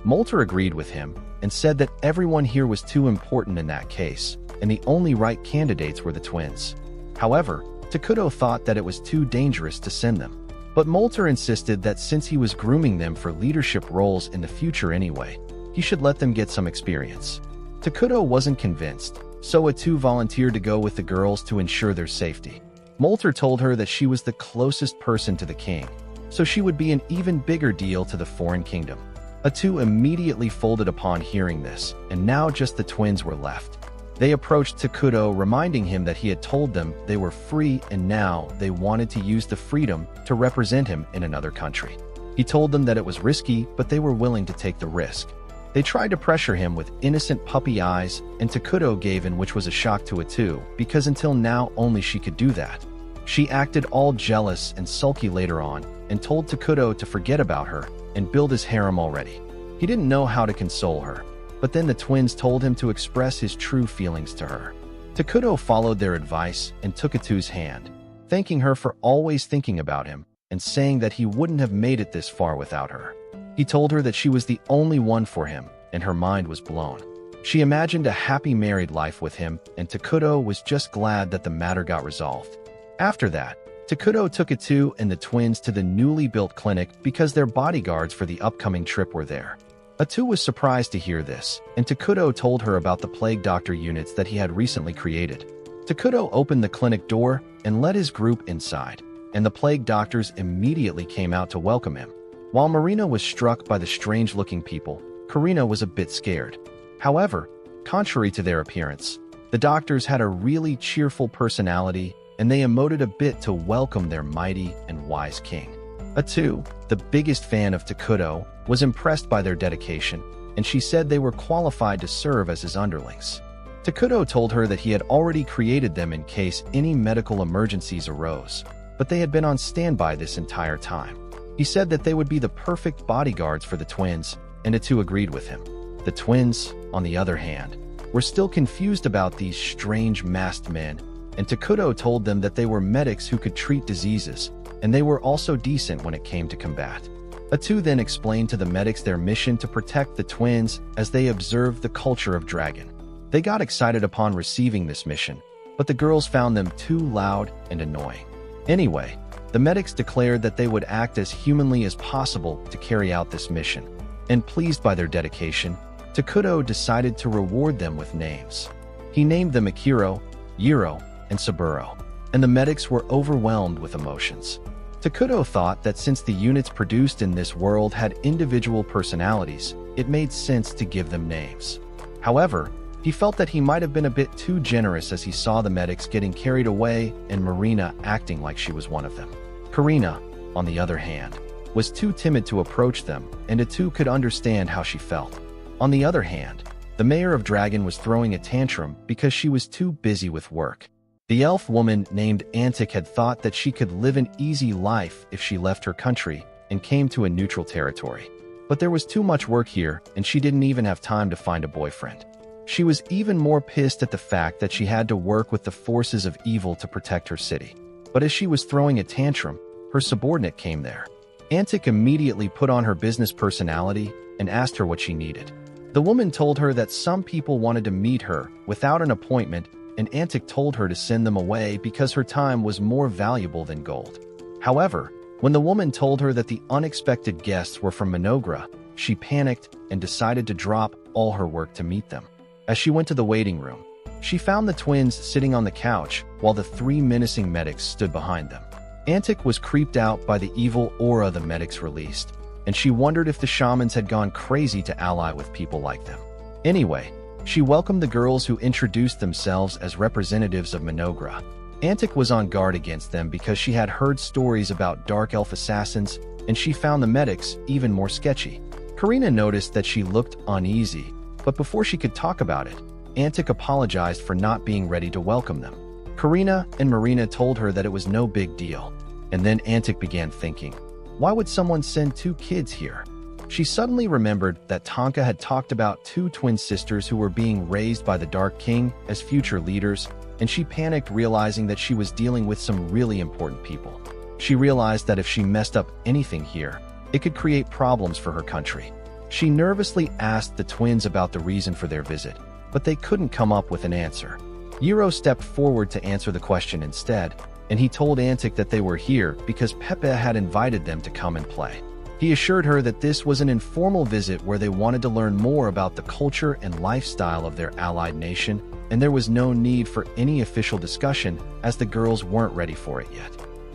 Molter agreed with him and said that everyone here was too important in that case, and the only right candidates were the twins. However, Takuto thought that it was too dangerous to send them. But Molter insisted that since he was grooming them for leadership roles in the future anyway, he should let them get some experience. Takuto wasn't convinced, so Atu volunteered to go with the girls to ensure their safety. Molter told her that she was the closest person to the king, so she would be an even bigger deal to the foreign kingdom. Atu immediately folded upon hearing this, and now just the twins were left. They approached Takuto, reminding him that he had told them they were free and now they wanted to use the freedom to represent him in another country. He told them that it was risky, but they were willing to take the risk. They tried to pressure him with innocent puppy eyes, and Takuto gave in, which was a shock to Atu, because until now only she could do that. She acted all jealous and sulky later on, and told Takuto to forget about her and build his harem already. He didn't know how to console her, but then the twins told him to express his true feelings to her. Takuto followed their advice and took Atu's hand, thanking her for always thinking about him and saying that he wouldn't have made it this far without her. He told her that she was the only one for him, and her mind was blown. She imagined a happy married life with him, and Takuto was just glad that the matter got resolved. After that, Takuto took Atu and the twins to the newly built clinic because their bodyguards for the upcoming trip were there. Atu was surprised to hear this, and Takuto told her about the plague doctor units that he had recently created. Takuto opened the clinic door and led his group inside, and the plague doctors immediately came out to welcome him. While Marina was struck by the strange-looking people, Karina was a bit scared. However, contrary to their appearance, the doctors had a really cheerful personality, and they emoted a bit to welcome their mighty and wise king. Atu, the biggest fan of Takuto, was impressed by their dedication, and she said they were qualified to serve as his underlings. Takuto told her that he had already created them in case any medical emergencies arose, but they had been on standby this entire time. He said that they would be the perfect bodyguards for the twins, and Atu agreed with him. The twins, on the other hand, were still confused about these strange masked men, and Takuto told them that they were medics who could treat diseases, and they were also decent when it came to combat. Atu then explained to the medics their mission to protect the twins as they observed the culture of Dragon. They got excited upon receiving this mission, but the girls found them too loud and annoying. Anyway, the medics declared that they would act as humanly as possible to carry out this mission, and pleased by their dedication, Takuto decided to reward them with names. He named them Akiro, Yiro, and Saburo, and the medics were overwhelmed with emotions. Takuto thought that since the units produced in this world had individual personalities, it made sense to give them names. However, He felt that he might have been a bit too generous as he saw the medics getting carried away and Marina acting like she was one of them. Karina, on the other hand, was too timid to approach them, and the two could understand how she felt. On the other hand, the mayor of Dragon was throwing a tantrum because she was too busy with work. The elf woman named Antic had thought that she could live an easy life if she left her country and came to a neutral territory. But there was too much work here, and she didn't even have time to find a boyfriend. She was even more pissed at the fact that she had to work with the forces of evil to protect her city. But as she was throwing a tantrum, her subordinate came there. Antic immediately put on her business personality and asked her what she needed. The woman told her that some people wanted to meet her without an appointment, and Antic told her to send them away because her time was more valuable than gold. However, when the woman told her that the unexpected guests were from Minogra, she panicked and decided to drop all her work to meet them. As she went to the waiting room, she found the twins sitting on the couch while the three menacing medics stood behind them. Antic was creeped out by the evil aura the medics released, and she wondered if the shamans had gone crazy to ally with people like them. Anyway, she welcomed the girls who introduced themselves as representatives of Minogra. Antic was on guard against them because she had heard stories about dark elf assassins, and she found the medics even more sketchy. Karina noticed that she looked uneasy, but before she could talk about it, Antic apologized for not being ready to welcome them. Karina and Marina told her that it was no big deal, and then Antic began thinking, why would someone send two kids here? She suddenly remembered that Tonka had talked about two twin sisters who were being raised by the Dark King as future leaders, and she panicked realizing that she was dealing with some really important people. She realized that if she messed up anything here, it could create problems for her country. She nervously asked the twins about the reason for their visit, but they couldn't come up with an answer. Yiro stepped forward to answer the question instead, and he told Antic that they were here because Pepe had invited them to come and play. He assured her that this was an informal visit where they wanted to learn more about the culture and lifestyle of their allied nation, and there was no need for any official discussion as the girls weren't ready for it yet.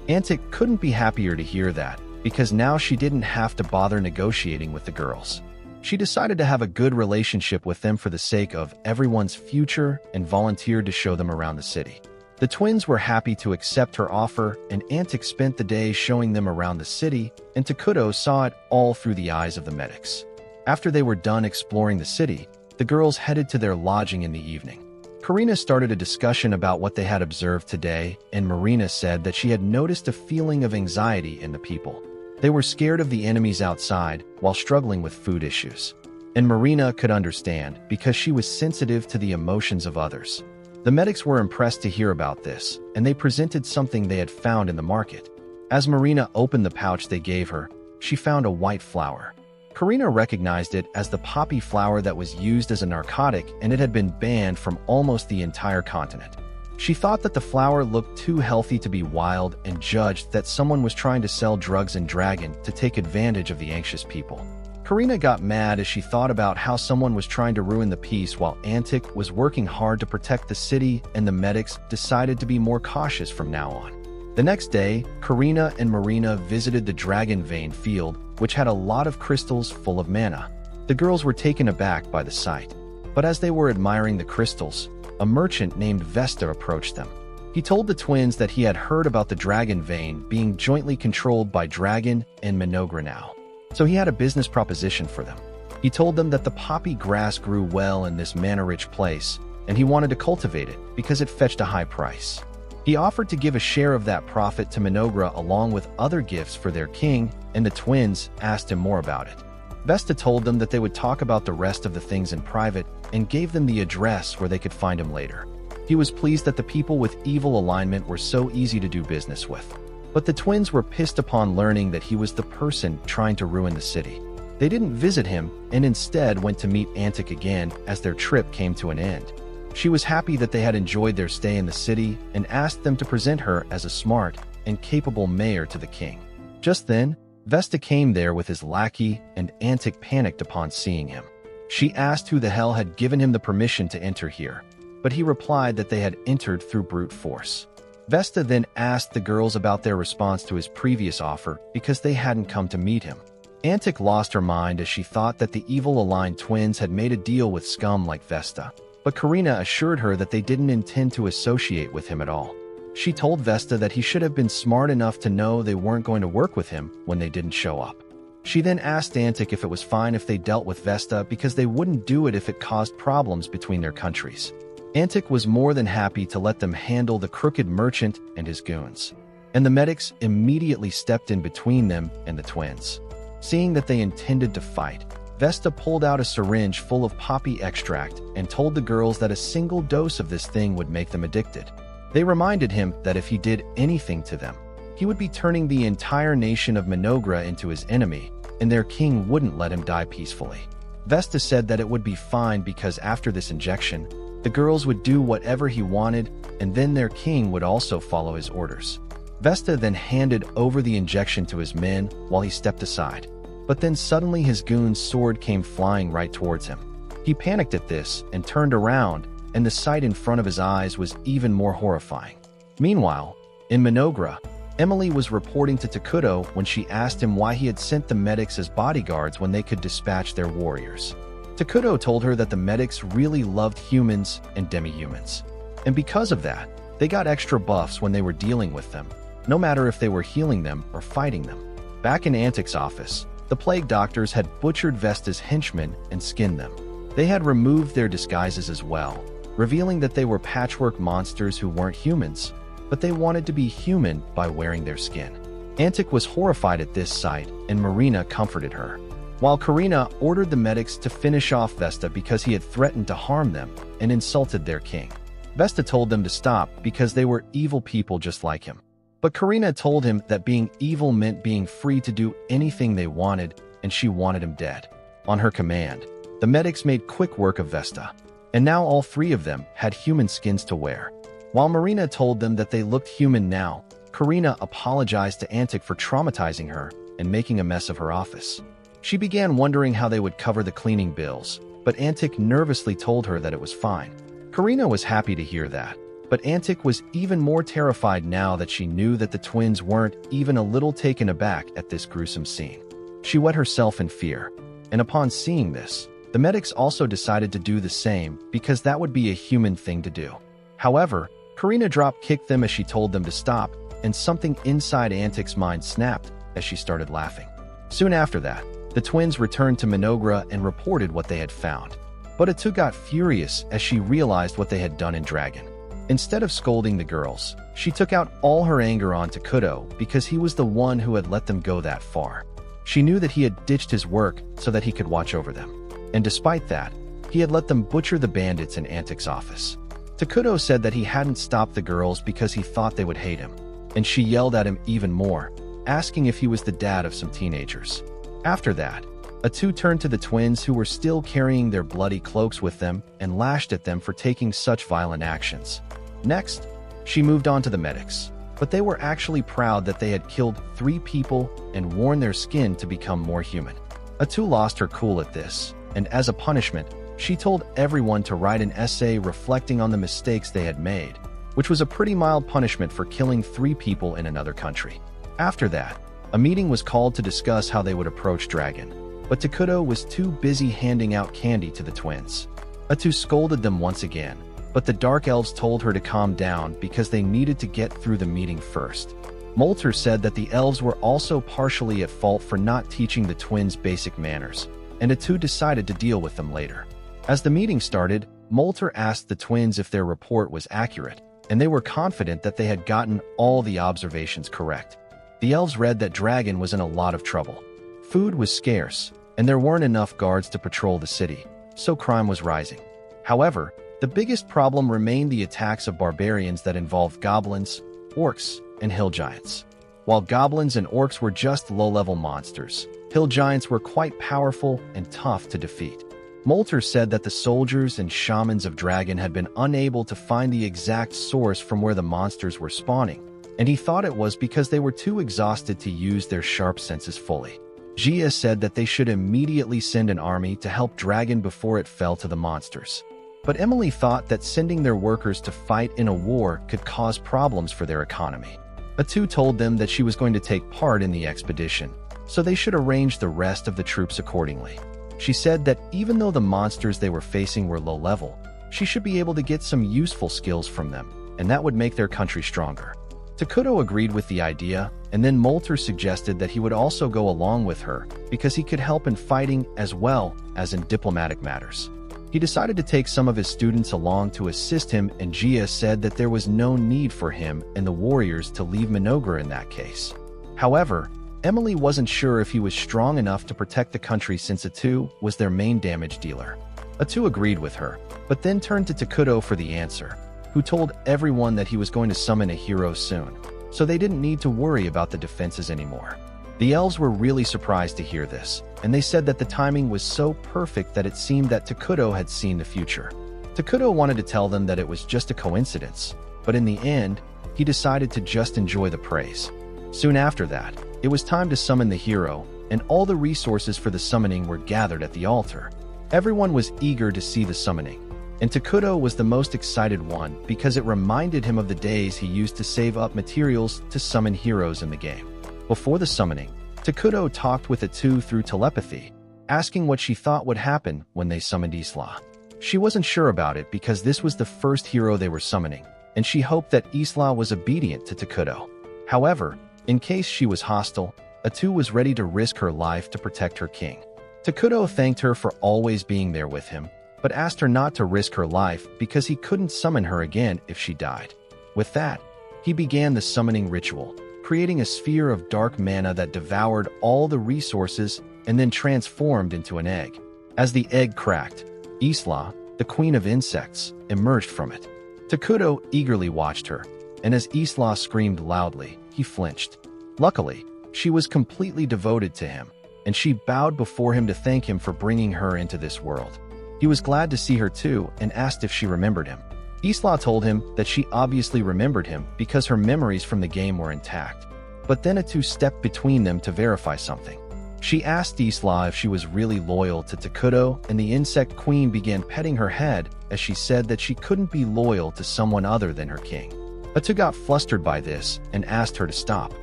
Antic couldn't be happier to hear that, because now she didn't have to bother negotiating with the girls. She decided to have a good relationship with them for the sake of everyone's future and volunteered to show them around the city. The twins were happy to accept her offer, and Antic spent the day showing them around the city, and Takuto saw it all through the eyes of the medics. After they were done exploring the city, the girls headed to their lodging in the evening. Karina started a discussion about what they had observed today, and Marina said that she had noticed a feeling of anxiety in the people. They were scared of the enemies outside while struggling with food issues. And Marina could understand because she was sensitive to the emotions of others. The medics were impressed to hear about this, and they presented something they had found in the market. As Marina opened the pouch they gave her, she found a white flower. Karina recognized it as the poppy flower that was used as a narcotic, and it had been banned from almost the entire continent. She thought that the flower looked too healthy to be wild and judged that someone was trying to sell drugs in Dragon to take advantage of the anxious people. Karina got mad as she thought about how someone was trying to ruin the peace while Antic was working hard to protect the city, and the medics decided to be more cautious from now on. The next day, Karina and Marina visited the Dragon Vein field, which had a lot of crystals full of mana. The girls were taken aback by the sight. But as they were admiring the crystals, a merchant named Vesta approached them. He told the twins that he had heard about the Dragon Vein being jointly controlled by Dragon and Minogra now. So he had a business proposition for them. He told them that the poppy grass grew well in this mana-rich place, and he wanted to cultivate it because it fetched a high price. He offered to give a share of that profit to Minogra along with other gifts for their king, and the twins asked him more about it. Vesta told them that they would talk about the rest of the things in private and gave them the address where they could find him later. He was pleased that the people with evil alignment were so easy to do business with. But the twins were pissed upon learning that he was the person trying to ruin the city. They didn't visit him and instead went to meet Antic again as their trip came to an end. She was happy that they had enjoyed their stay in the city and asked them to present her as a smart and capable mayor to the king. Just then, Vesta came there with his lackey, and Antic panicked upon seeing him. She asked who the hell had given him the permission to enter here, but he replied that they had entered through brute force. Vesta then asked the girls about their response to his previous offer because they hadn't come to meet him. Antic lost her mind as she thought that the evil aligned twins had made a deal with scum like Vesta. but Karina assured her that they didn't intend to associate with him at all. She told Vesta that he should have been smart enough to know they weren't going to work with him when they didn't show up. She then asked Antic if it was fine if they dealt with Vesta because they wouldn't do it if it caused problems between their countries. Antic was more than happy to let them handle the crooked merchant and his goons, and the medics immediately stepped in between them and the twins. Seeing that they intended to fight, Vesta pulled out a syringe full of poppy extract and told the girls that a single dose of this thing would make them addicted. They reminded him that if he did anything to them, he would be turning the entire nation of Minogra into his enemy, and their king wouldn't let him die peacefully. Vesta said that it would be fine because after this injection, the girls would do whatever he wanted, and then their king would also follow his orders. Vesta then handed over the injection to his men while he stepped aside. But then suddenly his goon's sword came flying right towards him. He panicked at this and turned around, and the sight in front of his eyes was even more horrifying. Meanwhile, in Minogra, Emily was reporting to Takuto when she asked him why he had sent the medics as bodyguards when they could dispatch their warriors. Takuto told her that the medics really loved humans and demi-humans, and because of that, they got extra buffs when they were dealing with them, no matter if they were healing them or fighting them. Back in Antic's office, the plague doctors had butchered Vesta's henchmen and skinned them. They had removed their disguises as well, revealing that they were patchwork monsters who weren't humans, but they wanted to be human by wearing their skin. Antic was horrified at this sight, and Marina comforted her, while Karina ordered the medics to finish off Vesta because he had threatened to harm them and insulted their king. Vesta told them to stop because they were evil people just like him. But Karina told him that being evil meant being free to do anything they wanted, and she wanted him dead. On her command, the medics made quick work of Vesta, and now all three of them had human skins to wear. While Marina told them that they looked human now, Karina apologized to Antic for traumatizing her and making a mess of her office. She began wondering how they would cover the cleaning bills, but Antic nervously told her that it was fine. Karina was happy to hear that, but Antic was even more terrified now that she knew that the twins weren't even a little taken aback at this gruesome scene. She wet herself in fear, and upon seeing this, the medics also decided to do the same because that would be a human thing to do. However, Karina drop-kicked them as she told them to stop, and something inside Antic's mind snapped as she started laughing. Soon after that, the twins returned to Minogra and reported what they had found. But Atu got furious as she realized what they had done in Dragon. Instead of scolding the girls, she took out all her anger on Takuto because he was the one who had let them go that far. She knew that he had ditched his work so that he could watch over them. And despite that, he had let them butcher the bandits in Antic's office. Takuto said that he hadn't stopped the girls because he thought they would hate him, and she yelled at him even more, asking if he was the dad of some teenagers. After that, Atu turned to the twins who were still carrying their bloody cloaks with them and lashed at them for taking such violent actions. Next, she moved on to the medics, but they were actually proud that they had killed 3 people and worn their skin to become more human. Atu lost her cool at this, and as a punishment, she told everyone to write an essay reflecting on the mistakes they had made, which was a pretty mild punishment for killing 3 people in another country. After that, a meeting was called to discuss how they would approach Dragon, but Takuto was too busy handing out candy to the twins. Atu scolded them once again, but the Dark Elves told her to calm down because they needed to get through the meeting first. Molter said that the elves were also partially at fault for not teaching the twins basic manners, and Atu decided to deal with them later. As the meeting started, Molter asked the twins if their report was accurate, and they were confident that they had gotten all the observations correct. The elves read that Dragon was in a lot of trouble. Food was scarce, and there weren't enough guards to patrol the city, so crime was rising. However, the biggest problem remained the attacks of barbarians that involved goblins, orcs, and hill giants. While goblins and orcs were just low-level monsters, hill giants were quite powerful and tough to defeat. Molter said that the soldiers and shamans of Dragon had been unable to find the exact source from where the monsters were spawning, and he thought it was because they were too exhausted to use their sharp senses fully. Gia said that they should immediately send an army to help Dragon before it fell to the monsters. But Emily thought that sending their workers to fight in a war could cause problems for their economy. Atu told them that she was going to take part in the expedition, so they should arrange the rest of the troops accordingly. She said that even though the monsters they were facing were low level, She should be able to get some useful skills from them, and that would make their country stronger. Takuto agreed with the idea, and then Molter suggested that he would also go along with her because he could help in fighting as well as in diplomatic matters. He decided to take some of his students along to assist him, and Gia said that there was no need for him and the warriors to leave Minogra in that case. However, Emily wasn't sure if he was strong enough to protect the country since Atu was their main damage dealer. Atu agreed with her, but then turned to Takuto for the answer, who told everyone that he was going to summon a hero soon, so they didn't need to worry about the defenses anymore. The elves were really surprised to hear this, and they said that the timing was so perfect that it seemed that Takuto had seen the future. Takuto wanted to tell them that it was just a coincidence, but in the end, he decided to just enjoy the praise. Soon after that, it was time to summon the hero, and all the resources for the summoning were gathered at the altar. Everyone was eager to see the summoning, and Takuto was the most excited one because it reminded him of the days he used to save up materials to summon heroes in the game. Before the summoning, Takuto talked with Atu through telepathy, asking what she thought would happen when they summoned Isla. She wasn't sure about it because this was the first hero they were summoning, and she hoped that Isla was obedient to Takuto. However, in case she was hostile, Atu was ready to risk her life to protect her king. Takuto thanked her for always being there with him, but asked her not to risk her life because he couldn't summon her again if she died. With that, he began the summoning ritual, creating a sphere of dark mana that devoured all the resources and then transformed into an egg. As the egg cracked, Isla, the queen of insects, emerged from it. Takuto eagerly watched her, and as Isla screamed loudly, he flinched. Luckily, she was completely devoted to him, and she bowed before him to thank him for bringing her into this world. He was glad to see her too and asked if she remembered him. Isla told him that she obviously remembered him because her memories from the game were intact. But then Atu stepped between them to verify something. She asked Isla if she was really loyal to Takuto, and the insect queen began petting her head as she said that she couldn't be loyal to someone other than her king. Atu got flustered by this and asked her to stop.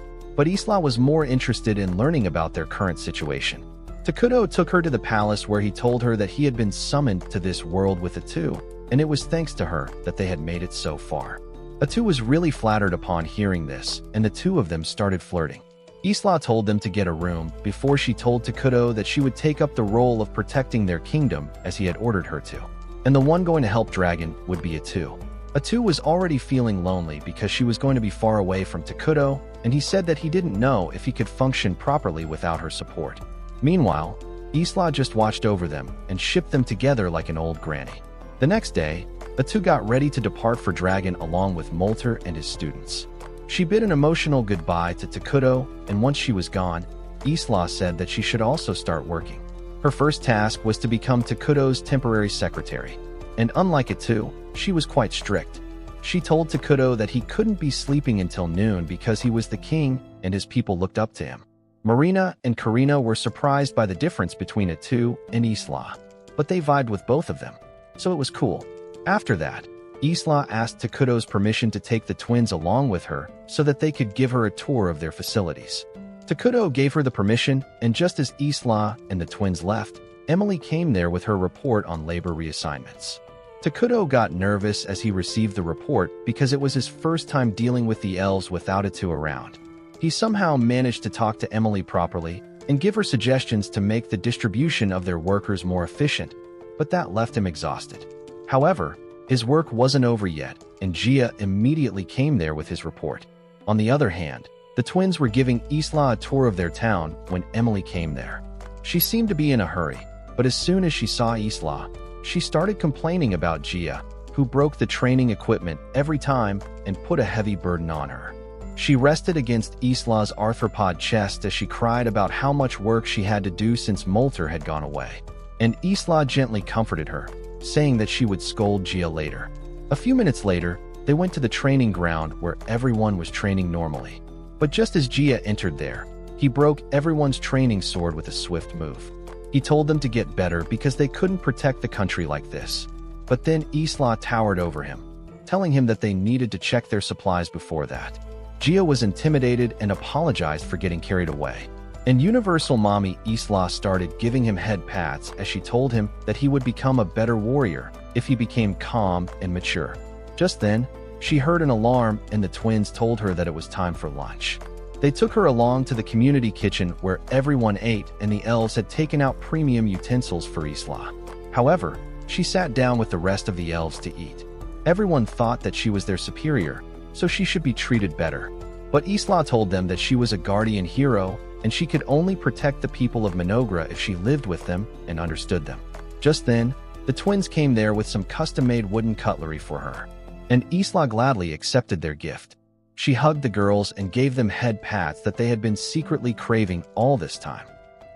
But Isla was more interested in learning about their current situation. Takuto took her to the palace where he told her that he had been summoned to this world with Atu, and it was thanks to her that they had made it so far. Atu was really flattered upon hearing this, and the two of them started flirting. Isla told them to get a room before she told Takuto that she would take up the role of protecting their kingdom as he had ordered her to, and the one going to help Dragon would be Atu. Atu was already feeling lonely because she was going to be far away from Takuto, and he said that he didn't know if he could function properly without her support. Meanwhile, Isla just watched over them and shipped them together like an old granny. The next day, Atu got ready to depart for Dragon along with Molter and his students. She bid an emotional goodbye to Takuto, and once she was gone, Isla said that she should also start working. Her first task was to become Takuto's temporary secretary, and unlike Atu, she was quite strict. She told Takuto that he couldn't be sleeping until noon because he was the king and his people looked up to him. Marina and Karina were surprised by the difference between Atu and Isla, but they vibed with both of them, so it was cool. After that, Isla asked Takuto's permission to take the twins along with her so that they could give her a tour of their facilities. Takuto gave her the permission, and just as Isla and the twins left, Emily came there with her report on labor reassignments. Takuto got nervous as he received the report because it was his first time dealing with the elves without Atu around. He somehow managed to talk to Emily properly and give her suggestions to make the distribution of their workers more efficient, but that left him exhausted. However, his work wasn't over yet, and Gia immediately came there with his report. On the other hand, the twins were giving Isla a tour of their town when Emily came there. She seemed to be in a hurry, but as soon as she saw Isla, she started complaining about Gia, who broke the training equipment every time and put a heavy burden on her. She rested against Isla's arthropod chest as she cried about how much work she had to do since Molter had gone away, and Isla gently comforted her, saying that she would scold Gia later. A few minutes later, they went to the training ground where everyone was training normally. But just as Gia entered there, he broke everyone's training sword with a swift move. He told them to get better because they couldn't protect the country like this. But then Isla towered over him, telling him that they needed to check their supplies before that. Gia was intimidated and apologized for getting carried away. And Universal Mommy Isla started giving him head pats as she told him that he would become a better warrior if he became calm and mature. Just then, she heard an alarm and the twins told her that it was time for lunch. They took her along to the community kitchen where everyone ate and the elves had taken out premium utensils for Isla. However, she sat down with the rest of the elves to eat. Everyone thought that she was their superior, so she should be treated better. But Isla told them that she was a guardian hero and she could only protect the people of Minogra if she lived with them and understood them. Just then, the twins came there with some custom-made wooden cutlery for her, and Isla gladly accepted their gift. She hugged the girls and gave them head pats that they had been secretly craving all this time.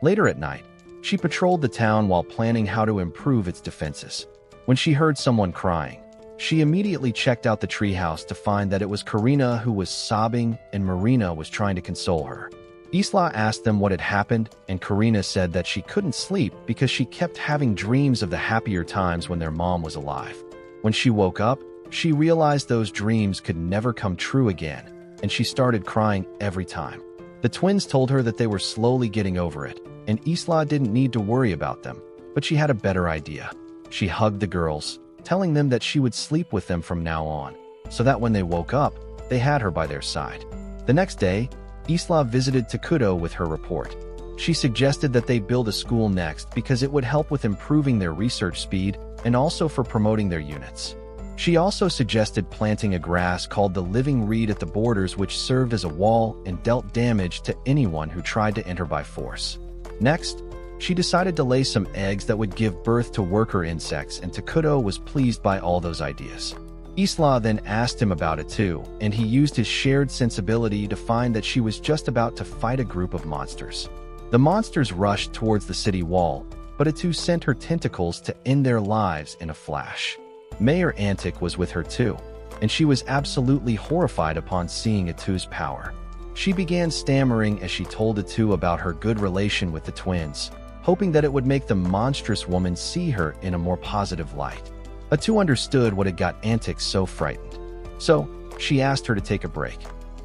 Later at night, she patrolled the town while planning how to improve its defenses. When she heard someone crying, she immediately checked out the treehouse to find that it was Karina who was sobbing and Marina was trying to console her. Isla asked them what had happened, and Karina said that she couldn't sleep because she kept having dreams of the happier times when their mom was alive. When she woke up, she realized those dreams could never come true again, and she started crying every time. The twins told her that they were slowly getting over it, and Isla didn't need to worry about them, but she had a better idea. She hugged the girls, telling them that she would sleep with them from now on, so that when they woke up, they had her by their side. The next day, Isla visited Takuto with her report. She suggested that they build a school next because it would help with improving their research speed and also for promoting their units. She also suggested planting a grass called the living reed at the borders, which served as a wall and dealt damage to anyone who tried to enter by force. Next, she decided to lay some eggs that would give birth to worker insects, and Takuto was pleased by all those ideas. Isla then asked him about it too, and he used his shared sensibility to find that she was just about to fight a group of monsters. The monsters rushed towards the city wall, but Atu sent her tentacles to end their lives in a flash. Mayor Antic was with her too, and she was absolutely horrified upon seeing Atu's power. She began stammering as she told Atu about her good relation with the twins, hoping that it would make the monstrous woman see her in a more positive light. Atu understood what had got Antic so frightened, so she asked her to take a break,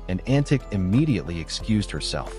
and Antic immediately excused herself.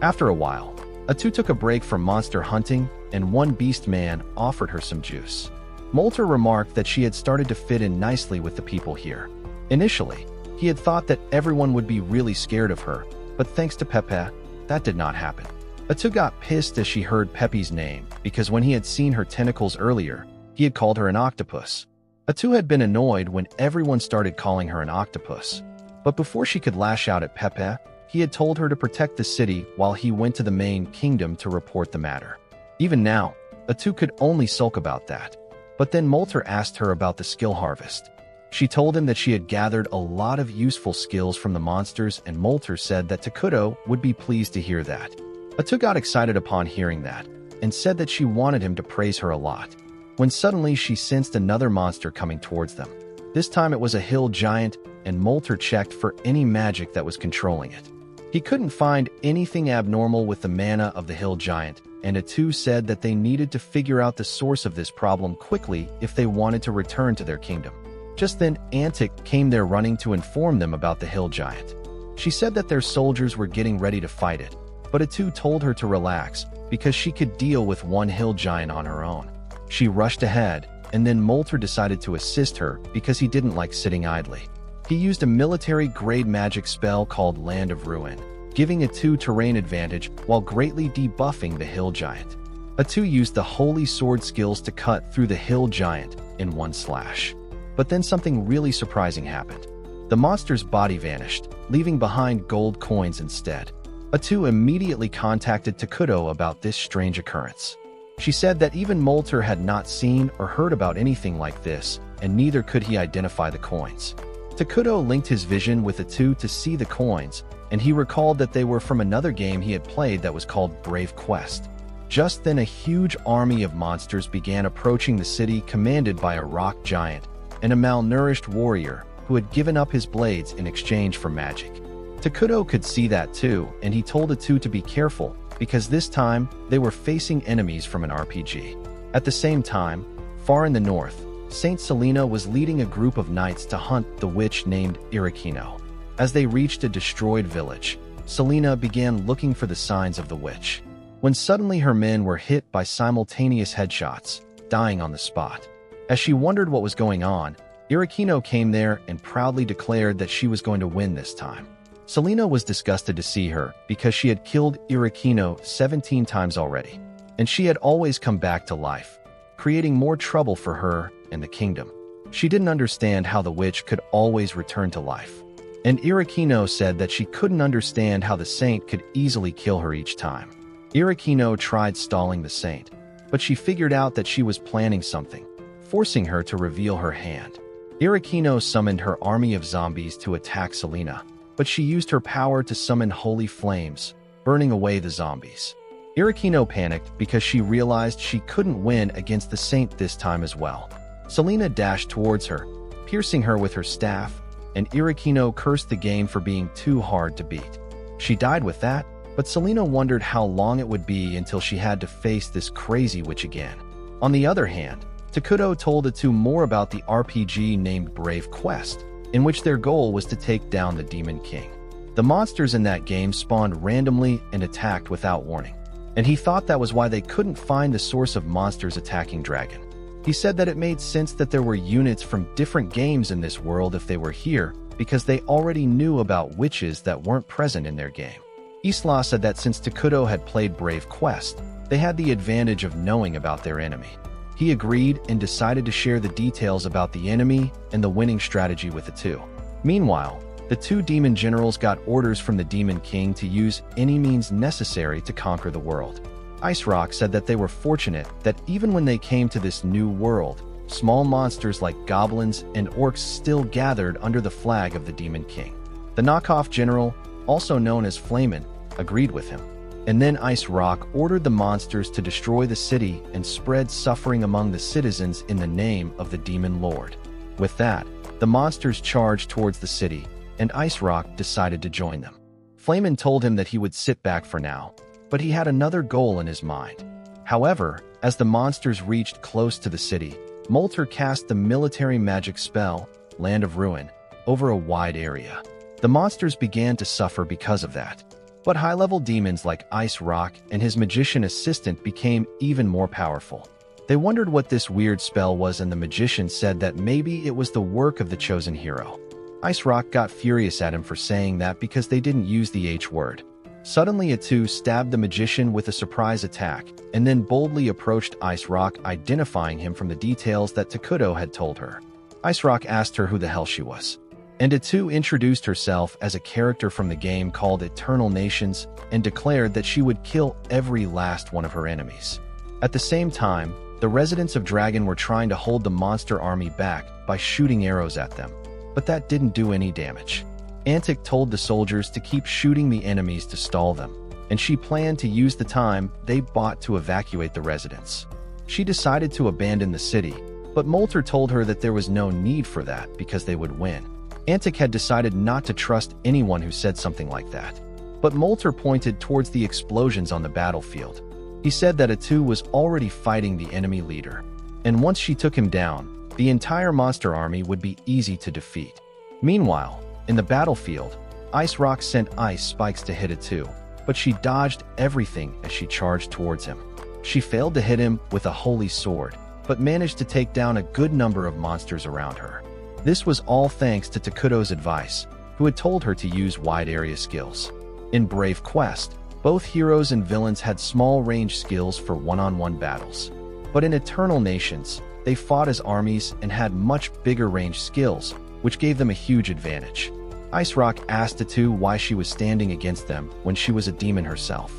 After a while, Atu took a break from monster hunting, and one beast man offered her some juice. Molter remarked that she had started to fit in nicely with the people here. Initially, he had thought that everyone would be really scared of her, but thanks to Pepe, that did not happen. Atu got pissed as she heard Pepe's name, because when he had seen her tentacles earlier, he had called her an octopus. Atu had been annoyed when everyone started calling her an octopus, but before she could lash out at Pepe, he had told her to protect the city while he went to the main kingdom to report the matter. Even now, Atu could only sulk about that. But then Molter asked her about the skill harvest. She told him that she had gathered a lot of useful skills from the monsters, and Molter said that Takuto would be pleased to hear that. Atu got excited upon hearing that, and said that she wanted him to praise her a lot, when suddenly she sensed another monster coming towards them. This time it was a hill giant, and Molter checked for any magic that was controlling it. He couldn't find anything abnormal with the mana of the hill giant, and Atu said that they needed to figure out the source of this problem quickly if they wanted to return to their kingdom. Just then, Antic came there running to inform them about the hill giant. She said that their soldiers were getting ready to fight it, but Atu told her to relax because she could deal with one hill giant on her own. She rushed ahead, and then Molter decided to assist her because he didn't like sitting idly. He used a military-grade magic spell called Land of Ruin, giving Atu terrain advantage while greatly debuffing the hill giant. Atu used the holy sword skills to cut through the hill giant in one slash. But then something really surprising happened. The monster's body vanished, leaving behind gold coins instead. Atu immediately contacted Takuto about this strange occurrence. She said that even Molter had not seen or heard about anything like this, and neither could he identify the coins. Takuto linked his vision with Atu to see the coins, and he recalled that they were from another game he had played that was called Brave Quest. Just then a huge army of monsters began approaching the city, commanded by a rock giant and a malnourished warrior who had given up his blades in exchange for magic. Takuto could see that too, and he told Atu to be careful because this time they were facing enemies from an RPG. At the same time, far in the north, Saint Selena was leading a group of knights to hunt the witch named Irakino. As they reached a destroyed village, Selena began looking for the signs of the witch, when suddenly her men were hit by simultaneous headshots, dying on the spot. As she wondered what was going on, Irakino came there and proudly declared that she was going to win this time. Selena was disgusted to see her because she had killed Irakino 17 times already, and she had always come back to life, creating more trouble for her and the kingdom. She didn't understand how the witch could always return to life, and Irakino said that she couldn't understand how the saint could easily kill her each time. Irakino tried stalling the saint, but she figured out that she was planning something, forcing her to reveal her hand. Irakino summoned her army of zombies to attack Selena, but she used her power to summon holy flames, burning away the zombies. Irakino panicked because she realized she couldn't win against the saint this time as well. Selena dashed towards her, piercing her with her staff, and Irakino cursed the game for being too hard to beat. She died with that, but Selena wondered how long it would be until she had to face this crazy witch again. On the other hand, Takuto told the two more about the RPG named Brave Quest, in which their goal was to take down the Demon King. The monsters in that game spawned randomly and attacked without warning, and he thought that was why they couldn't find the source of monsters attacking Dragon. He said that it made sense that there were units from different games in this world if they were here, because they already knew about witches that weren't present in their game. Isla said that since Takuto had played Brave Quest, they had the advantage of knowing about their enemy. He agreed and decided to share the details about the enemy and the winning strategy with the two. Meanwhile, the two demon generals got orders from the Demon King to use any means necessary to conquer the world. Ice Rock said that they were fortunate that even when they came to this new world, small monsters like goblins and orcs still gathered under the flag of the Demon King. The knockoff general, also known as Flamin, agreed with him. And then Ice Rock ordered the monsters to destroy the city and spread suffering among the citizens in the name of the Demon Lord. With that, the monsters charged towards the city, and Ice Rock decided to join them. Flamin told him that he would sit back for now, but he had another goal in his mind. However, as the monsters reached close to the city, Molter cast the military magic spell, Land of Ruin, over a wide area. The monsters began to suffer because of that. But high-level demons like Ice Rock and his magician assistant became even more powerful. They wondered what this weird spell was, and the magician said that maybe it was the work of the chosen hero. Ice Rock got furious at him for saying that because they didn't use the H word. Suddenly, Atu stabbed the magician with a surprise attack, and then boldly approached Ice Rock, identifying him from the details that Takuto had told her. Ice Rock asked her who the hell she was, and Atu introduced herself as a character from the game called Eternal Nations and declared that she would kill every last one of her enemies. At the same time, the residents of Dragon were trying to hold the monster army back by shooting arrows at them, but that didn't do any damage. Antic told the soldiers to keep shooting the enemies to stall them, and she planned to use the time they bought to evacuate the residents. She decided to abandon the city, but Molter told her that there was no need for that because they would win. Antic had decided not to trust anyone who said something like that. But Molter pointed towards the explosions on the battlefield. He said that Atu was already fighting the enemy leader, and once she took him down, the entire monster army would be easy to defeat. Meanwhile, in the battlefield, Ice Rock sent ice spikes to hit Atu, but she dodged everything as she charged towards him. She failed to hit him with a holy sword, but managed to take down a good number of monsters around her. This was all thanks to Takuto's advice, who had told her to use wide area skills. In Brave Quest, both heroes and villains had small range skills for one-on-one battles. But in Eternal Nations, they fought as armies and had much bigger range skills, which gave them a huge advantage. Ice Rock asked Atu why she was standing against them when she was a demon herself.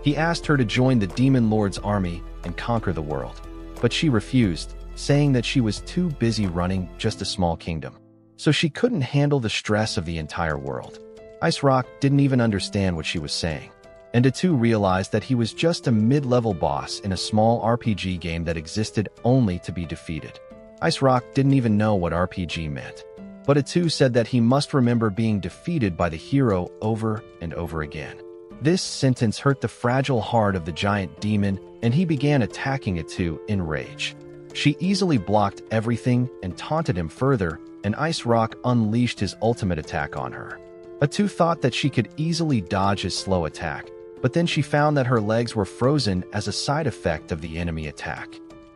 He asked her to join the Demon Lord's army and conquer the world, but she refused, saying that she was too busy running just a small kingdom, so she couldn't handle the stress of the entire world. Ice Rock didn't even understand what she was saying, and Atu realized that he was just a mid-level boss in a small RPG game that existed only to be defeated. Ice Rock didn't even know what RPG meant, but Atu said that he must remember being defeated by the hero over and over again. This sentence hurt the fragile heart of the giant demon, and he began attacking Atu in rage. She easily blocked everything and taunted him further, and Ice Rock unleashed his ultimate attack on her. Atu thought that she could easily dodge his slow attack, but then she found that her legs were frozen as a side effect of the enemy attack.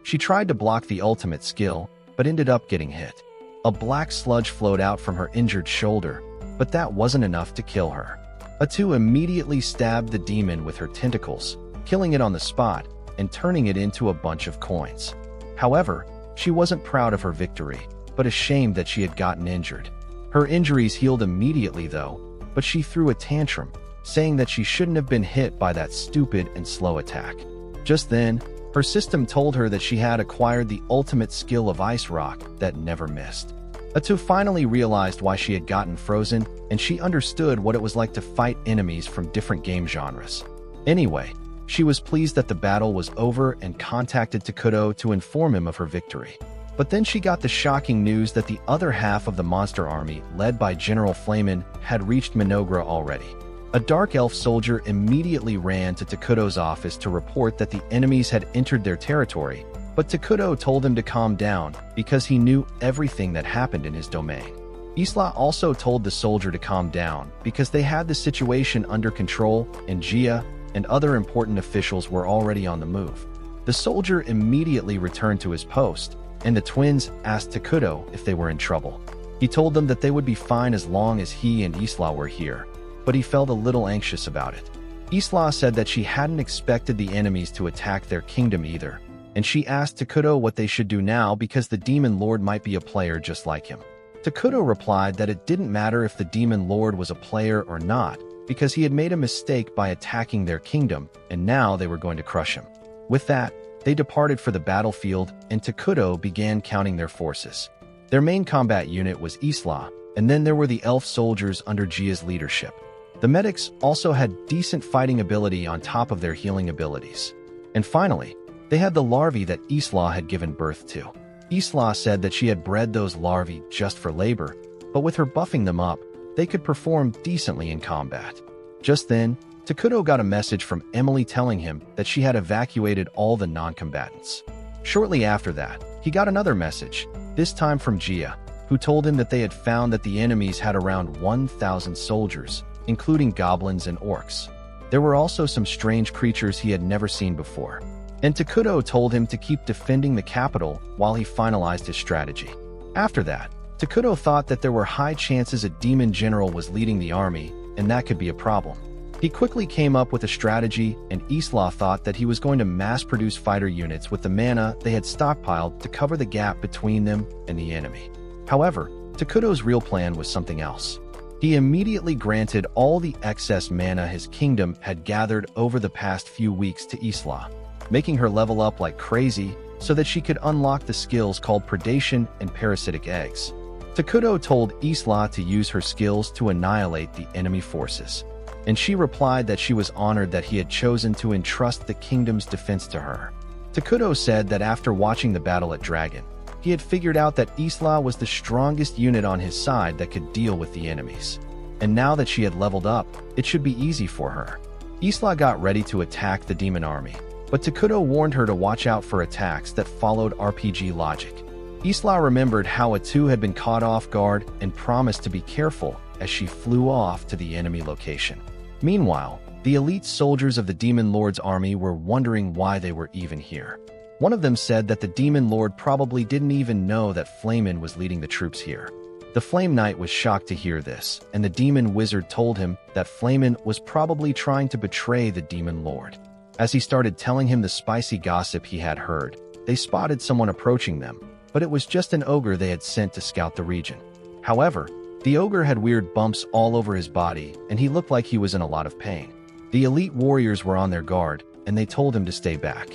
She tried to block the ultimate skill, but ended up getting hit. A black sludge flowed out from her injured shoulder, but that wasn't enough to kill her. Atu immediately stabbed the demon with her tentacles, killing it on the spot and turning it into a bunch of coins. However, she wasn't proud of her victory, but ashamed that she had gotten injured. Her injuries healed immediately though, but she threw a tantrum, saying that she shouldn't have been hit by that stupid and slow attack. Just then, her system told her that she had acquired the ultimate skill of Ice Rock that never missed. Atu finally realized why she had gotten frozen, and she understood what it was like to fight enemies from different game genres. Anyway, she was pleased that the battle was over and contacted Takuto to inform him of her victory. But then she got the shocking news that the other half of the monster army, led by General Flamin, had reached Minogra already. A dark elf soldier immediately ran to Takuto's office to report that the enemies had entered their territory, but Takuto told him to calm down because he knew everything that happened in his domain. Isla also told the soldier to calm down because they had the situation under control and Gia and other important officials were already on the move. The soldier immediately returned to his post, and the twins asked Takuto if they were in trouble. He told them that they would be fine as long as he and Isla were here, but he felt a little anxious about it. Isla said that she hadn't expected the enemies to attack their kingdom either, and she asked Takuto what they should do now because the Demon Lord might be a player just like him. Takuto replied that it didn't matter if the Demon Lord was a player or not, because he had made a mistake by attacking their kingdom, and now they were going to crush him. With that, they departed for the battlefield, and Takuto began counting their forces. Their main combat unit was Isla, and then there were the elf soldiers under Gia's leadership. The medics also had decent fighting ability on top of their healing abilities. And finally, they had the larvae that Isla had given birth to. Isla said that she had bred those larvae just for labor, but with her buffing them up, they could perform decently in combat. Just then, Takuto got a message from Emily telling him that she had evacuated all the non-combatants. Shortly after that, he got another message, this time from Gia, who told him that they had found that the enemies had around 1,000 soldiers, including goblins and orcs. There were also some strange creatures he had never seen before. And Takuto told him to keep defending the capital while he finalized his strategy. After that, Takuto thought that there were high chances a demon general was leading the army, and that could be a problem. He quickly came up with a strategy, and Isla thought that he was going to mass-produce fighter units with the mana they had stockpiled to cover the gap between them and the enemy. However, Takuto's real plan was something else. He immediately granted all the excess mana his kingdom had gathered over the past few weeks to Isla, making her level up like crazy so that she could unlock the skills called Predation and Parasitic Eggs. Takuto told Isla to use her skills to annihilate the enemy forces, and she replied that she was honored that he had chosen to entrust the kingdom's defense to her. Takuto said that after watching the battle at Dragon, he had figured out that Isla was the strongest unit on his side that could deal with the enemies. And now that she had leveled up, it should be easy for her. Isla got ready to attack the demon army, but Takuto warned her to watch out for attacks that followed RPG logic. Isla remembered how Atu had been caught off guard and promised to be careful as she flew off to the enemy location. Meanwhile, the elite soldiers of the Demon Lord's army were wondering why they were even here. One of them said that the Demon Lord probably didn't even know that Flamin was leading the troops here. The Flame Knight was shocked to hear this, and the Demon Wizard told him that Flamin was probably trying to betray the Demon Lord. As he started telling him the spicy gossip he had heard, they spotted someone approaching them, but it was just an ogre they had sent to scout the region. However, the ogre had weird bumps all over his body, and he looked like he was in a lot of pain. The elite warriors were on their guard, and they told him to stay back.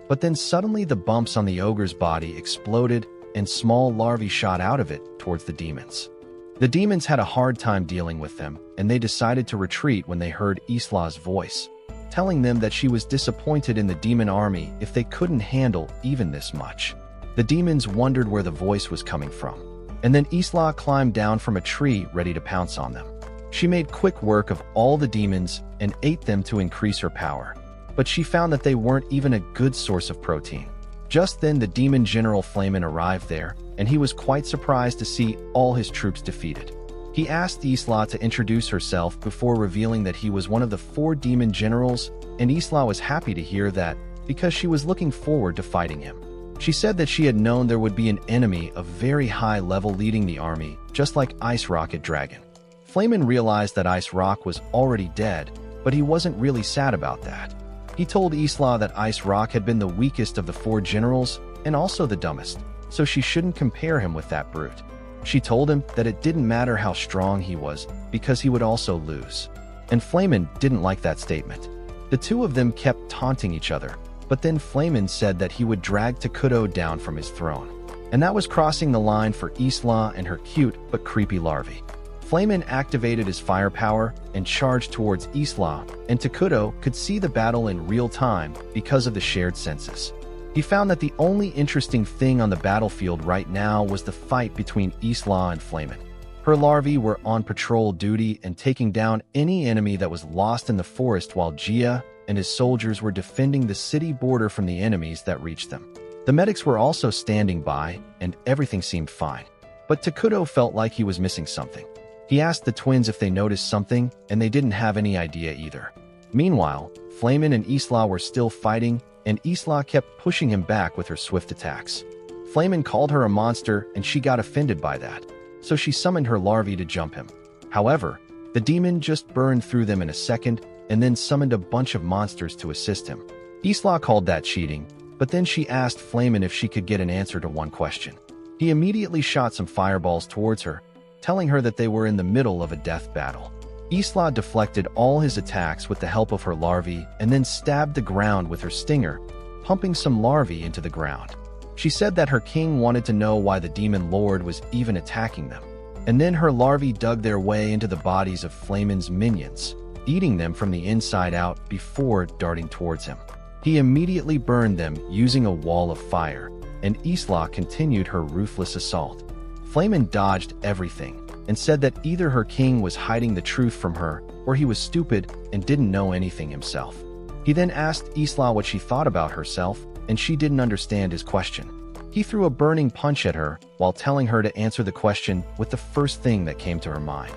But then suddenly the bumps on the ogre's body exploded, and small larvae shot out of it towards the demons. The demons had a hard time dealing with them, and they decided to retreat when they heard Isla's voice, telling them that she was disappointed in the demon army if they couldn't handle even this much. The demons wondered where the voice was coming from, and then Isla climbed down from a tree ready to pounce on them. She made quick work of all the demons and ate them to increase her power, but she found that they weren't even a good source of protein. Just then the demon general Flamin arrived there, and he was quite surprised to see all his troops defeated. He asked Isla to introduce herself before revealing that he was one of the 4 demon generals, and Isla was happy to hear that because she was looking forward to fighting him. She said that she had known there would be an enemy of very high level leading the army, just like Ice Rocket Dragon. Flamin realized that Ice Rock was already dead, but he wasn't really sad about that. He told Isla that Ice Rock had been the weakest of the 4 generals and also the dumbest, so she shouldn't compare him with that brute. She told him that it didn't matter how strong he was because he would also lose. And Flamin didn't like that statement. The two of them kept taunting each other, but then Flamin said that he would drag Takuto down from his throne. And that was crossing the line for Isla and her cute but creepy larvae. Flamin activated his firepower and charged towards Isla, and Takuto could see the battle in real time because of the shared senses. He found that the only interesting thing on the battlefield right now was the fight between Isla and Flamin. Her larvae were on patrol duty and taking down any enemy that was lost in the forest, while Gia and his soldiers were defending the city border from the enemies that reached them. The medics were also standing by, and everything seemed fine. But Takuto felt like he was missing something. He asked the twins if they noticed something, and they didn't have any idea either. Meanwhile, Flamin and Isla were still fighting, and Isla kept pushing him back with her swift attacks. Flamin called her a monster, and she got offended by that, so she summoned her larvae to jump him. However, the demon just burned through them in a second, and then summoned a bunch of monsters to assist him. Isla called that cheating, but then she asked Flamin if she could get an answer to one question. He immediately shot some fireballs towards her, telling her that they were in the middle of a death battle. Isla deflected all his attacks with the help of her larvae and then stabbed the ground with her stinger, pumping some larvae into the ground. She said that her king wanted to know why the demon lord was even attacking them. And then her larvae dug their way into the bodies of Flamin's minions, eating them from the inside out before darting towards him. He immediately burned them using a wall of fire, and Isla continued her ruthless assault. Flamin dodged everything and said that either her king was hiding the truth from her or he was stupid and didn't know anything himself. He then asked Isla what she thought about herself, and she didn't understand his question. He threw a burning punch at her while telling her to answer the question with the first thing that came to her mind.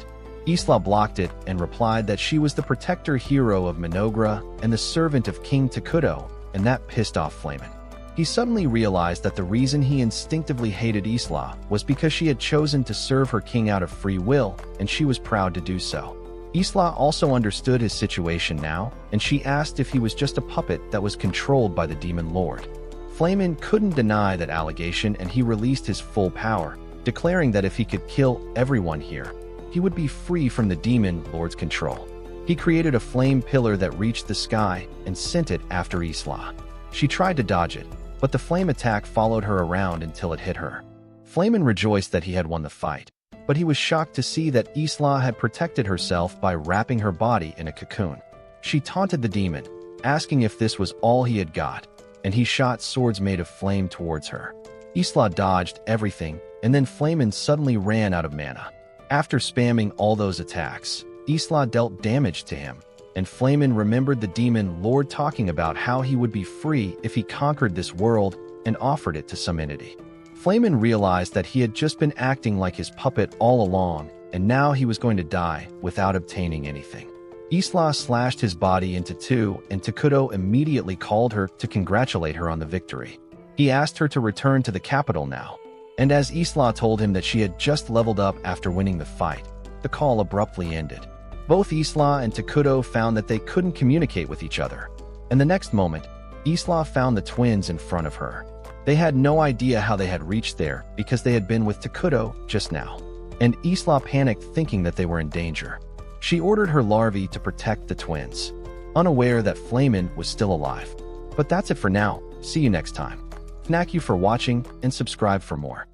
Isla blocked it and replied that she was the protector hero of Minogra and the servant of King Takuto, and that pissed off Flamin. He suddenly realized that the reason he instinctively hated Isla was because she had chosen to serve her king out of free will, and she was proud to do so. Isla also understood his situation now, and she asked if he was just a puppet that was controlled by the demon lord. Flamin couldn't deny that allegation, and he released his full power, declaring that if he could kill everyone here, he would be free from the demon lord's control. He created a flame pillar that reached the sky and sent it after Isla. She tried to dodge it, but the flame attack followed her around until it hit her. Flamin rejoiced that he had won the fight, but he was shocked to see that Isla had protected herself by wrapping her body in a cocoon. She taunted the demon, asking if this was all he had got, and he shot swords made of flame towards her. Isla dodged everything, and then Flamin suddenly ran out of mana. After spamming all those attacks, Isla dealt damage to him, and Flamin remembered the demon lord talking about how he would be free if he conquered this world and offered it to some entity. Flamin realized that he had just been acting like his puppet all along, and now he was going to die without obtaining anything. Isla slashed his body into two, and Takuto immediately called her to congratulate her on the victory. He asked her to return to the capital now, and as Isla told him that she had just leveled up after winning the fight, the call abruptly ended. Both Isla and Takuto found that they couldn't communicate with each other, and the next moment, Isla found the twins in front of her. They had no idea how they had reached there because they had been with Takuto just now, and Isla panicked thinking that they were in danger. She ordered her larvae to protect the twins, unaware that Flamin was still alive. But that's it for now. See you next time. Thank you for watching and subscribe for more.